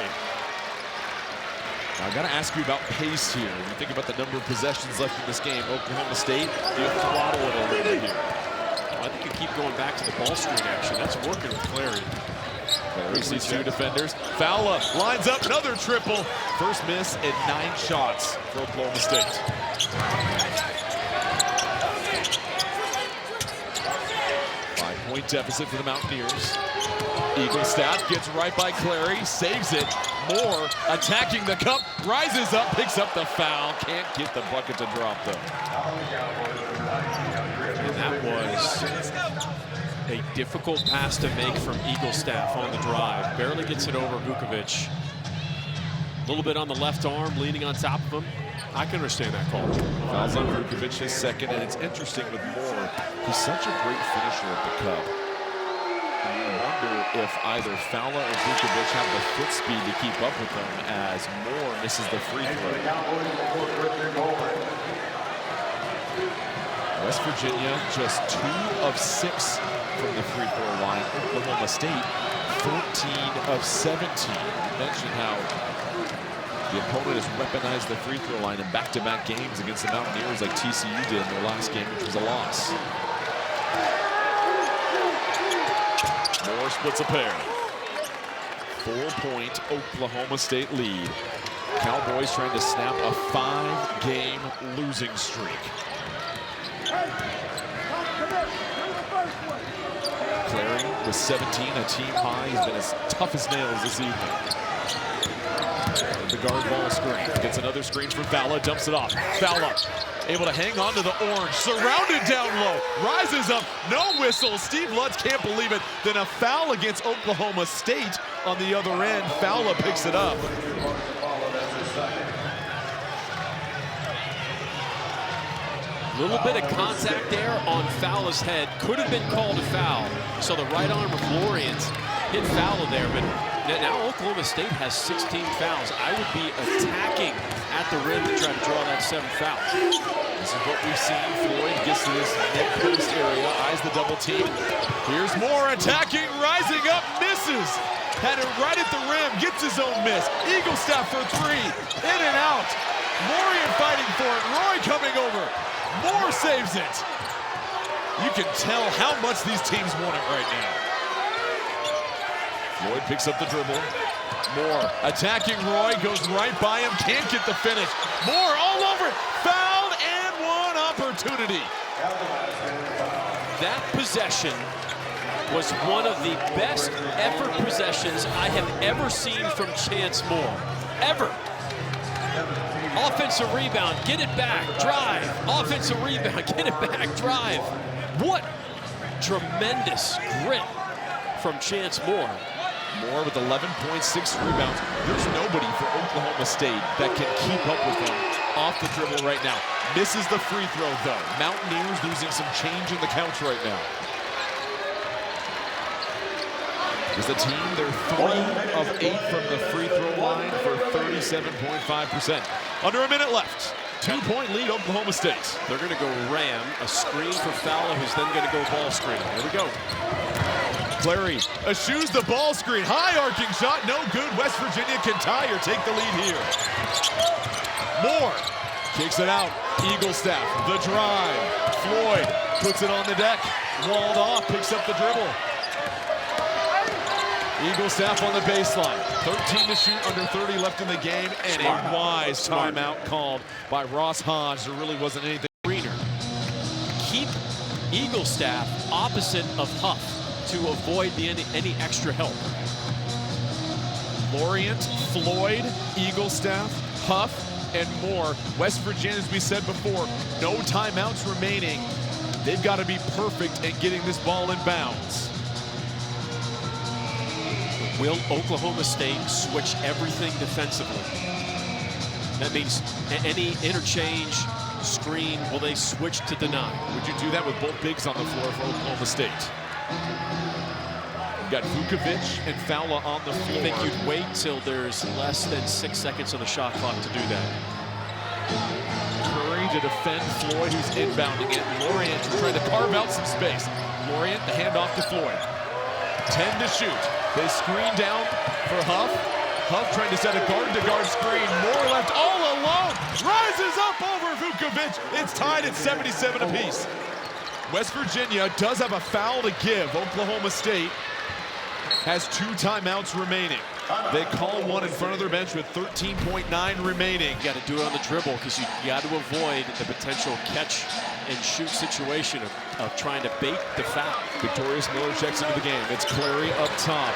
Now, I got to ask you about pace here. When you think about the number of possessions left in this game, Oklahoma State, you throttle it a little bit here. I think you keep going back to the ball screen action. That's working with Clary. Clary sees 2 defenders. Fowler lines up another triple. First miss and 9 shots for Oklahoma State. Five-point deficit for the Mountaineers. Eagle staff gets right by Clary, saves it. Moore attacking the cup, rises up, picks up the foul. Can't get the bucket to drop though. And that was a difficult pass to make from Eagle staff on the drive. Barely gets it over Vukovic. A little bit on the left arm, leaning on top of him. I can understand that call. Fouls on Vukovic, his second, and it's interesting with Moore. He's such a great finisher at the cup. And you wonder if either Fowler or Vukovic have the foot speed to keep up with him as Moore misses the free throw. West Virginia just 2 of 6 from the free throw line. Oklahoma State 14 of 17. You mentioned how the opponent has weaponized the free throw line in back-to-back games against the Mountaineers like TCU did in their last game, which was a loss. Moore splits a pair. 4-point Oklahoma State lead. Cowboys trying to snap a 5-game losing streak. Clary with 17, a team high. He's been as tough as nails this evening. The guard ball screen. Gets another screen from Fowler, dumps it off. Fowler able to hang on to the orange. Surrounded down low. Rises up. No whistle. Steve Lutz can't believe it. Then a foul against Oklahoma State on the other end. Fowler picks it up. Little bit of contact there on Fowler's head. Could have been called a foul. So the right arm of Lorient hit Fowler there, but now Oklahoma State has 16 fouls. I would be attacking at the rim to try to draw that 7th foul. This is what we've seen. Floyd gets to this mid-post area, eyes the double team. Here's Moore attacking, rising up, misses. Had it right at the rim, gets his own miss. Eagle staff for 3, in and out. Lorient fighting for it, Roy coming over. Moore saves it. You can tell how much these teams want it right now. Floyd picks up the dribble. Moore attacking Roy, goes right by him, can't get the finish. Moore all over it, fouled and 1 opportunity. That possession was one of the best effort possessions I have ever seen from Chance Moore. Ever. Offensive rebound, get it back, drive. Offensive rebound, get it back, drive. What tremendous grit from Chance Moore. Moore with 11.6 rebounds. There's nobody for Oklahoma State that can keep up with him off the dribble right now. Misses the free throw though. Mountaineers losing some change in the count right now. As the team, they're 3 of 8 from the free throw line for 37.5%. Under a minute left. 2-point lead, Oklahoma State. They're going to go ram, a screen for Fowler, who's then going to go ball screen. Here we go. Clary eschews the ball screen. High arcing shot, no good. West Virginia can tie or take the lead here. Moore kicks it out. Eagle staff, the drive. Floyd puts it on the deck. Walled off, picks up the dribble. Eagle staff on the baseline. 13 to shoot, under 30 left in the game, and a wise timeout called by Ross Hodge. There really wasn't anything. Greener. Keep Eagle staff opposite of Huff to avoid any extra help. Lorient, Floyd, Eagle staff, Huff, and Moore. West Virginia, as we said before, no timeouts remaining. They've got to be perfect at getting this ball in bounds. Will Oklahoma State switch everything defensively? That means any interchange, screen, will they switch to deny? Would you do that with both bigs on the floor for Oklahoma State? You've got Vukovic and Fowler on the floor. I think you'd wait till there's less than 6 seconds on the shot clock to do that. Curry to defend Floyd, who's inbounding it. Lorient trying to carve out some space. Lorient, the handoff to Floyd. 10 to shoot. They screen down for Huff. Huff trying to set a guard-to-guard screen. Moore left all alone. Rises up over Vukovic. It's tied at 77 apiece. West Virginia does have a foul to give. Oklahoma State has 2 timeouts remaining. They call one in front of their bench with 13.9 remaining. You got to do it on the dribble because you got to avoid the potential catch and shoot situation of trying to bait the foul. Victorious Miller checks into the game. It's Clary up top.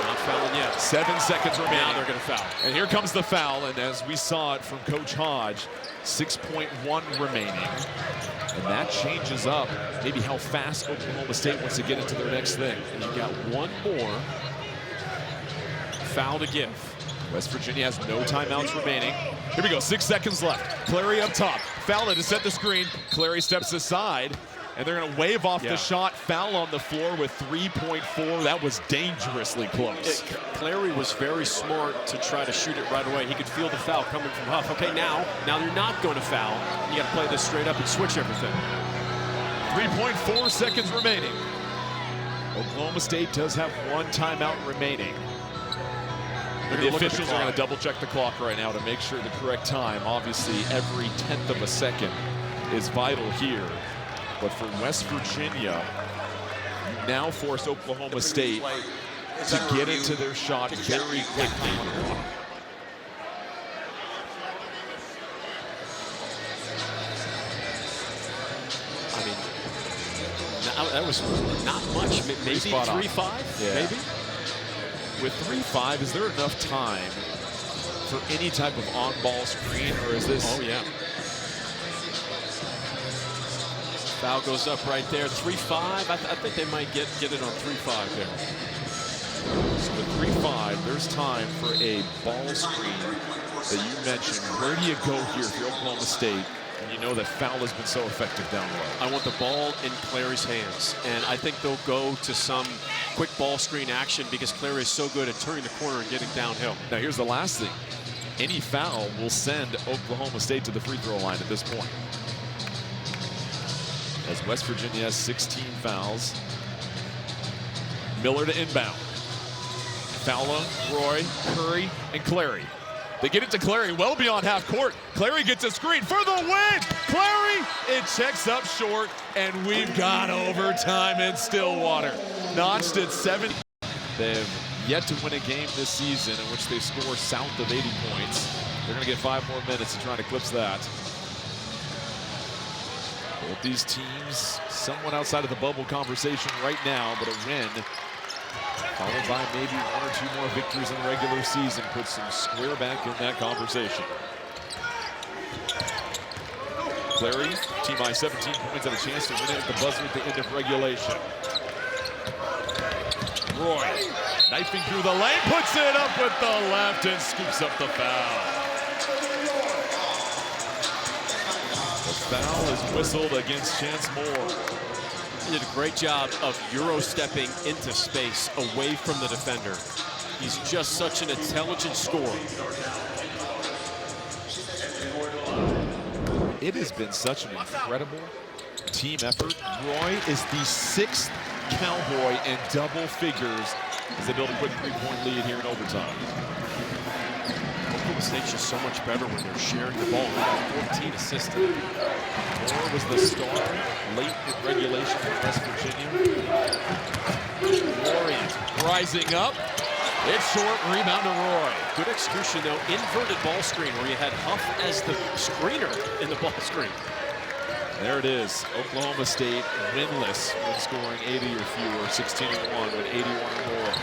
Not fouling yet. 7 seconds remaining. Now they're going to foul. And here comes the foul, and as we saw it from Coach Hodge, 6.1 remaining. And that changes up maybe how fast Oklahoma State wants to get into their next thing. And you got one more foul to give. West Virginia has no timeouts remaining. Here we go, 6 seconds left. Clary up top. Fowler to set the screen. Clary steps aside, and they're going to wave off the shot. Foul on the floor with 3.4. That was dangerously close. Clary was very smart to try to shoot it right away. He could feel the foul coming from Huff. Okay, now they're not going to foul. You got to play this straight up and switch everything. 3.4 seconds remaining. Oklahoma State does have 1 timeout remaining. The officials are going to double check the clock right now to make sure the correct time. Obviously, every 1/10 of a second is vital here. But for West Virginia, you now force Oklahoma State to get into their shot very quickly. I mean, that was not much. Maybe 3-5, yeah. maybe? With 3-5, is there enough time for any type of on-ball screen, or is this? Oh, yeah. Foul goes up right there. 3-5. I think they might get it on 3-5 there. So with 3-5, there's time for a ball screen that you mentioned. Where do you go here for Oklahoma State? And you know that foul has been so effective down low. I want the ball in Clary's hands, and I think they'll go to some quick ball screen action because Clary is so good at turning the corner and getting downhill. Now here's the last thing. Any foul will send Oklahoma State to the free throw line at this point. As West Virginia has 16 fouls. Miller to inbound. Fowler, Roy, Curry, and Clary. They get it to Clary well beyond half court. Clary gets a screen for the win. Clary, it checks up short, and we've got overtime in Stillwater. Notched at 7. They've yet to win a game this season in which they score south of 80 points. They're going to get 5 more minutes to try to eclipse that. Both these teams somewhat outside of the bubble conversation right now, but a win followed by maybe 1 or 2 more victories in the regular season puts them square back in that conversation. Clary, team by 17 points, had a chance to win it at the buzzer at the end of regulation. Roy, knifing through the lane, puts it up with the left and scoops up the foul. The foul is whistled against Chance Moore. He did a great job of Euro-stepping into space away from the defender. He's just such an intelligent scorer. It has been such an incredible team effort. Roy is the 6th Cowboy in double figures as they build a quick 3-point lead here in overtime. Oklahoma State's just so much better when they're sharing the ball. They got 14 assists. Moore was the star late in regulation for West Virginia. Lorient rising up. It's short, rebound to Roy. Good execution, though. Inverted ball screen where you had Huff as the screener in the ball screen. There it is. Oklahoma State winless when scoring 80 or fewer, 16-1 with 81 or more.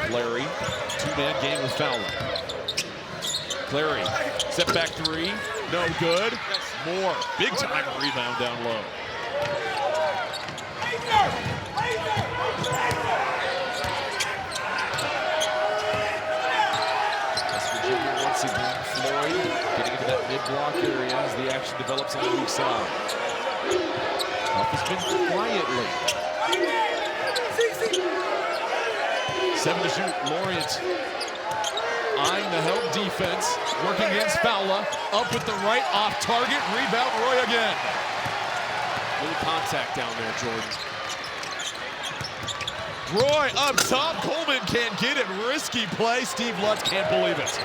Clary, 2-man game with Fowler. Clary, step back 3, no good. Moore, big time rebound down low. West Virginia once again, Floyd getting into that mid-block area as the action develops on the weak side. Huff has been quiet lately. 7 to shoot. Lorient eyeing the help defense, working against Fowler. Up with the right, off target, rebound Roy again. Little contact down there, Jordan. Roy up top, Coleman can't get it. Risky play, Steve Lutz can't believe it.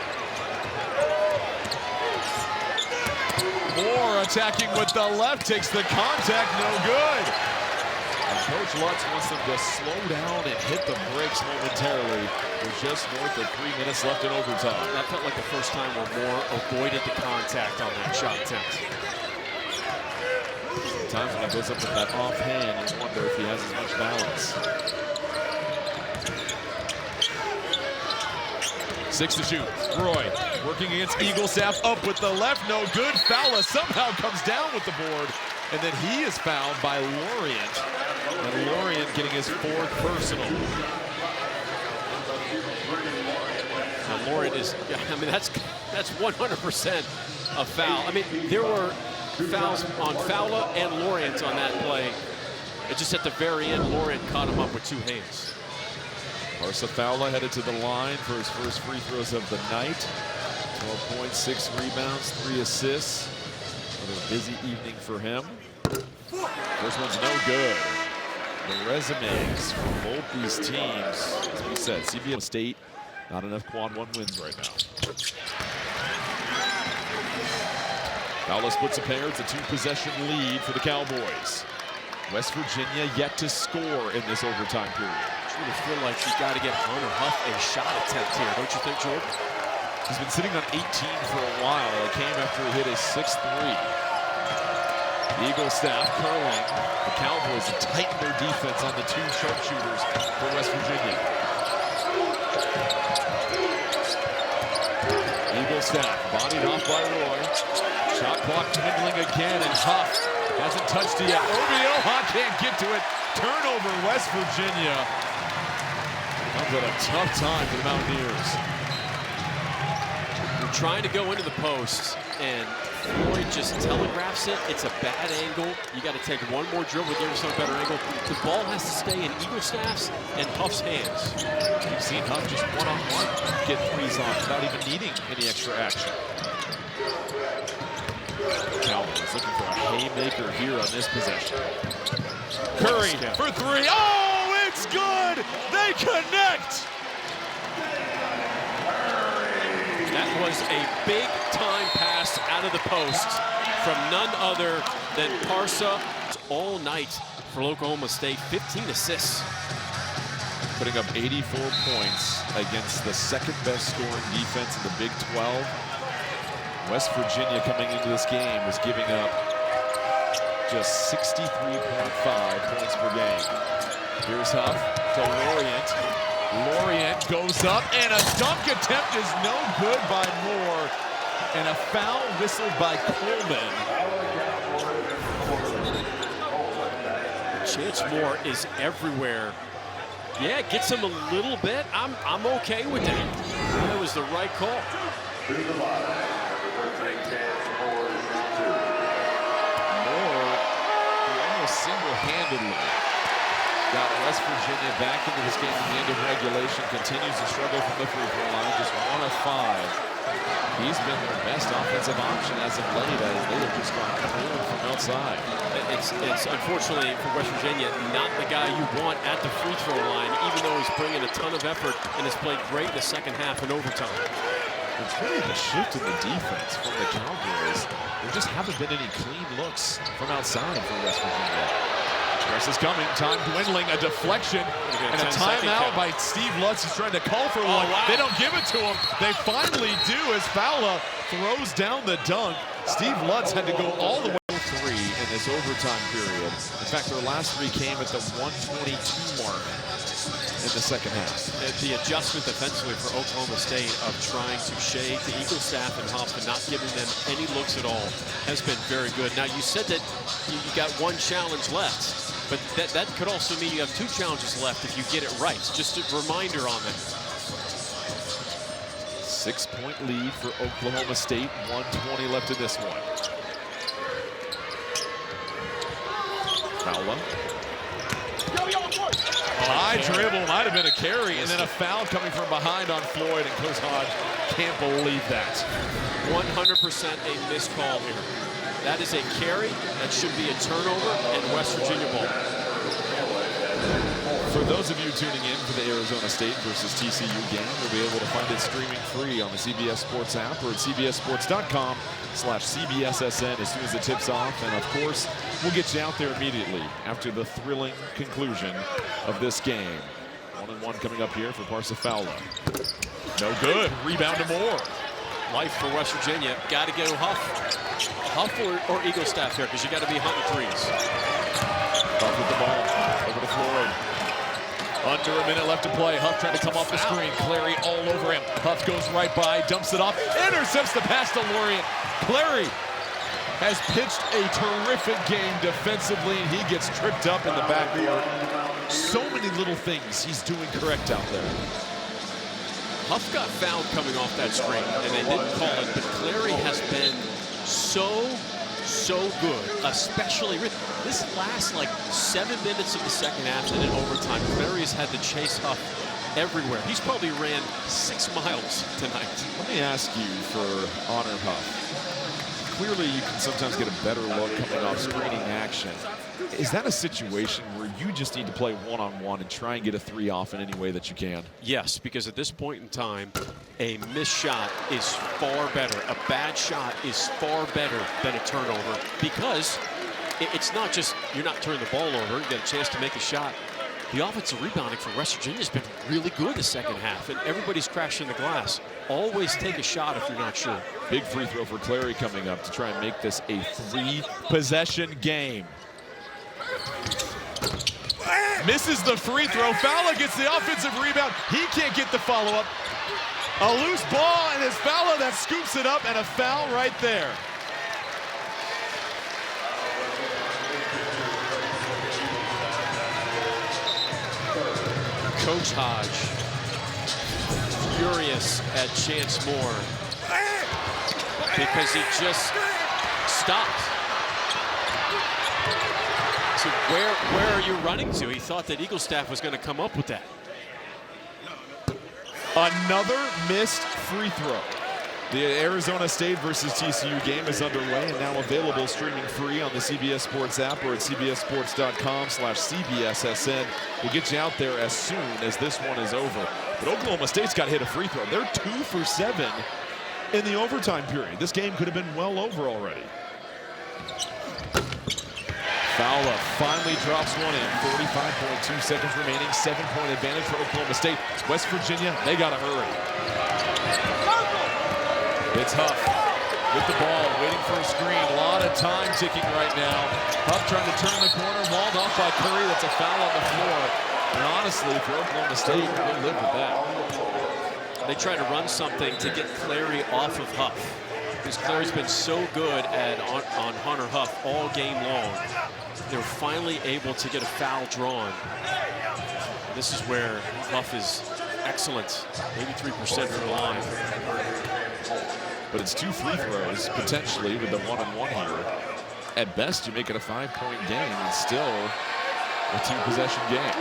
Moore attacking with the left, takes the contact, no good. And Coach Lutz wants them to slow down and hit the brakes momentarily. There's just north of 3 minutes left in overtime. That felt like the first time where Moore avoided the contact on that shot attempt. Sometimes when it goes up with that offhand, you wonder if he has as much balance. 6 to shoot. Roy working against Eaglestaff, up with the left, no good. Fowler somehow comes down with the board, and then he is fouled by Lorient. And Lorient getting his 4th personal. Now Lorient is, I mean, that's 100% a foul. I mean, there were fouls on Fowler and Lorient on that play. It just at the very end, Lorient caught him up with 2 hands. Marsa Fowler headed to the line for his first free throws of the night. 12 points, 6 rebounds, 3 assists. Another busy evening for him. First one's no good. The resumes from both these teams, as we said, CBS State, not enough quad 1 wins right now. Fowler splits a pair. It's a 2-possession lead for the Cowboys. West Virginia yet to score in this overtime period. I really feel like you got to get Hunter Huff a shot attempt here, don't you think, Jordan? He's been sitting on 18 for a while. It came after he hit a 6-3. Eaglestaff curling. The Cowboys have tightened their defense on the 2 sharpshooters for West Virginia. Eaglestaff bodied off by Roy. Shot clock dwindling again, and Huff hasn't touched it yet. Obioha can't get to it. Turnover, West Virginia. Comes at a tough time for the Mountaineers. You're trying to go into the post, and Floyd just telegraphs it. It's a bad angle. You got to take one more dribble to give yourself a better angle. The ball has to stay in Eaglestaff's and Huff's hands. You've seen Huff just one-on-one get threes off without even needing any extra action. Cowboys looking for a haymaker here on this possession. Curry for 3. Oh, it's good! They connect! That was a big-time pass out of the post from none other than Parsa all night for Oklahoma State. 15 assists. Putting up 84 points against the 2nd-best scoring defense in the Big 12. West Virginia coming into this game was giving up just 63.5 points per game. Here's Huff to Lorient. Lorient goes up, and a dunk attempt is no good by Moore. And a foul whistled by Coleman. Chance Moore is everywhere. Yeah, it gets him a little bit. I'm okay with that. That was the right call. Moore, who almost single-handedly got West Virginia back into this game at the end of regulation, continues to struggle from the free throw line, just 1 of 5. He's been their best offensive option as of late, as they have just gone clean from outside. It's unfortunately for West Virginia not the guy you want at the free throw line, even though he's bringing a ton of effort and has played great in the 2nd half and overtime. It's really the shift in the defense from the Cowboys. There just haven't been any clean looks from outside for West Virginia. Press is coming, time dwindling, a deflection, and a timeout by Steve Lutz. He's trying to call for one. Wow. They don't give it to him. They finally do as Fowler throws down the dunk. Steve Lutz had to go all the way to 3 in this overtime period. In fact, their last 3 came at the 122 mark in the 2nd half. The adjustment defensively for Oklahoma State of trying to shade the Eaglestaff and Huff and not giving them any looks at all has been very good. Now, you said that you got 1 challenge left. But that could also mean you have 2 challenges left if you get it right. Just a reminder on that. 6-point lead for Oklahoma State. 1:20 left in this one. Fowler. High dribble, might have been a carry, and then a foul coming from behind on Floyd, and Coach Hodge can't believe that. 100% a missed call here. That is a carry. That should be a turnover and West Virginia ball. For those of you tuning in for the Arizona State versus TCU game, you'll be able to find it streaming free on the CBS Sports app or at cbssports.com/CBSSN as soon as it tips off. And of course, we'll get you out there immediately after the thrilling conclusion of this game. 1-1 coming up here for Parsifala. No good. Rebound to Moore. Life for West Virginia. Got to get a Huff. Huff or Eagle staff here, because you got to be hunting threes. Huff with the ball. Over to Floyd. Under a minute left to play. Huff trying to come off the screen. Clary all over him. Huff goes right by, dumps it off, intercepts the pass to Lorient. Clary has pitched a terrific game defensively, and he gets tripped up in the backcourt. So many little things he's doing correct out there. Huff got fouled coming off that screen, and they didn't call it, but Clary has been so good, especially this last like 7 minutes of the second half and in overtime. Clary has had to chase Huff everywhere. He's probably ran 6 miles tonight. Let me ask you for Honor Huff. Clearly, you can sometimes get a better look coming off screening action. Is that a situation where you just need to play one-on-one and try and get a 3 off in any way that you can? Yes, because at this point in time, a missed shot is far better. A bad shot is far better than a turnover, because it's not just you're not turning the ball over, you get a chance to make a shot. The offensive rebounding for West Virginia has been really good the second half, and everybody's crashing the glass. Always take a shot if you're not sure. Big free throw for Clary coming up to try and make this a 3-possession game. Misses the free throw. Fowler gets the offensive rebound. He can't get the follow-up. A loose ball, and it's Fowler that scoops it up, and a foul right there. Coach Hodge furious at Chance Moore because he just stopped. So where are you running to? He thought that Eagle staff was going to come up with that. Another missed free throw. The Arizona State versus TCU game is underway and now available streaming free on the CBS Sports app or at cbssports.com/CBSSN. We'll get you out there as soon as this one is over. But Oklahoma State's got to hit a free throw. They're 2 for 7 in the overtime period. This game could have been well over already. Fowler finally drops one in. 45.2 seconds remaining. 7-point advantage for Oklahoma State. West Virginia, they got to hurry. It's Huff with the ball, waiting for a screen. A lot of time ticking right now. Huff trying to turn the corner, walled off by Curry. That's a foul on the floor. And honestly, if you're Oklahoma State, you'll live with that. They try to run something to get Clary off of Huff, because Clary's been so good on Hunter Huff all game long. They're finally able to get a foul drawn. This is where Huff is excellent, 83% from the line. But it's 2 free throws, potentially, with the 1-on-1 here. At best, you make it a 5-point game, and still a 2-possession game.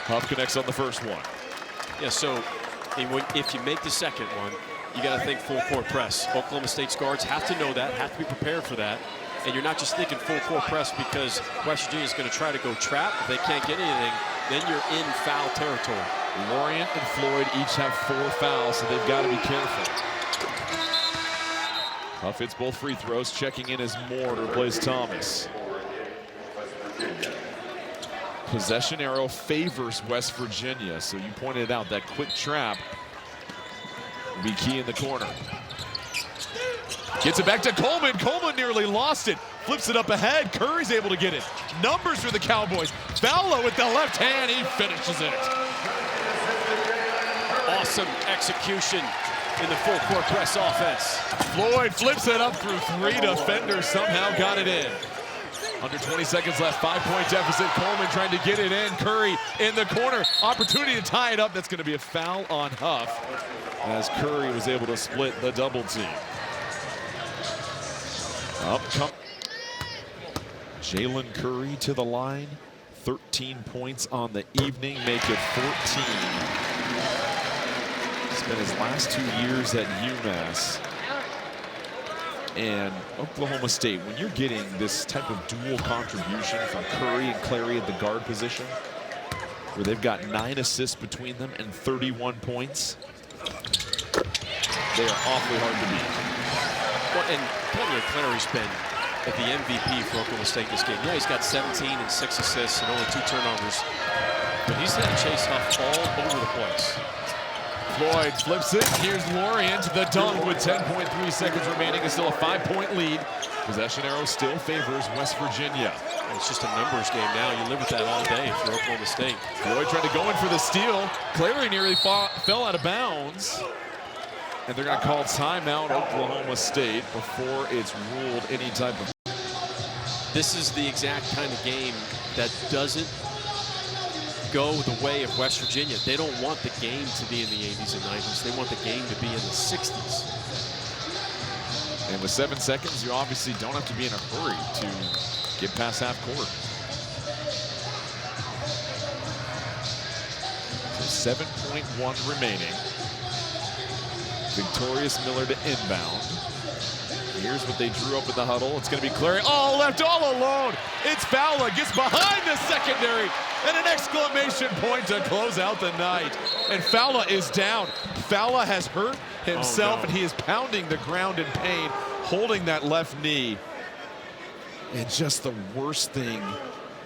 Huff connects on the first one. Yeah, so if you make the second one, you got to think full court press. Oklahoma State's guards have to know that, have to be prepared for that. And you're not just thinking full court press because West Virginia is going to try to go trap. If they can't get anything, then you're in foul territory. Lorient and Floyd each have 4 fouls, so they've got to be careful. Huff hits both free throws, checking in as Moore to replace Thomas. Possession arrow favors West Virginia, so you pointed out that quick trap will be key in the corner. Gets it back to Coleman. Coleman nearly lost it. Flips it up ahead. Curry's able to get it. Numbers for the Cowboys. Fowler with the left hand. He finishes it. Awesome execution in the full court press offense. Floyd flips it up through 3 defenders. Somehow got it in. Under 20 seconds left, 5-point deficit. Coleman trying to get it in. Curry in the corner. Opportunity to tie it up. That's going to be a foul on Huff as Curry was able to split the double team. Up come Jalen Curry to the line. 13 points on the evening, make it 14. Spent his last 2 years at UMass. And Oklahoma State, when you're getting this type of dual contribution from Curry and Clary at the guard position, where they've got 9 assists between them and 31 points, they are awfully hard to beat. Well, and Plenty Clary's been the MVP for Oklahoma State this game. Yeah, he's got 17 and 6 assists and only 2 turnovers, but he's had Chase Huff all over the place. Floyd flips it. Here's Lorient to the dunk with 10.3 seconds remaining. It's still a 5-point lead. Possession arrow still favors West Virginia. It's just a numbers game now. You live with that all day if you're Oklahoma State. Floyd tried to go in for the steal. Clary nearly fell out of bounds. And they're going to call timeout Oklahoma State before it's ruled any type of... This is the exact kind of game that doesn't go the way of West Virginia. They don't want the game to be in the 80s and 90s. They want the game to be in the 60s. And with 7 seconds, you obviously don't have to be in a hurry to get past half court. So 7.1 remaining. Victorious Miller to inbound. Here's what they drew up in the huddle. It's going to be Clary. Oh, left all alone. It's Fowler. Gets behind the secondary. And an exclamation point to close out the night. And Fowler is down. Fowler has hurt himself, and he is pounding the ground in pain, holding that left knee. And just the worst thing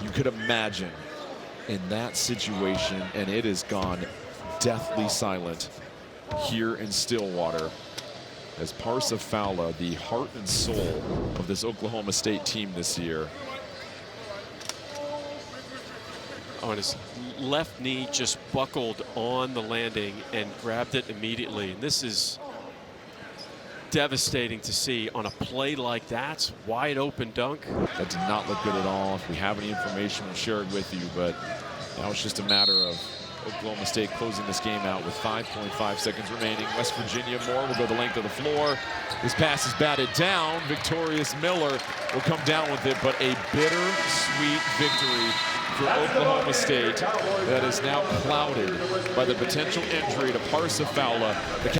you could imagine in that situation. And it has gone deathly silent here in Stillwater as Parsa Fowler, the heart and soul of this Oklahoma State team this year. Oh, and his left knee just buckled on the landing and grabbed it immediately. And this is devastating to see on a play like that. Wide open dunk. That did not look good at all. If we have any information, we'll share it with you. But now it's just a matter of Oklahoma State closing this game out with 5.5 seconds remaining. West Virginia Moore will go the length of the floor. His pass is batted down. Victorious Miller will come down with it, but a bittersweet victory for Oklahoma State that is now clouded by the potential injury to Parsa Fowler. The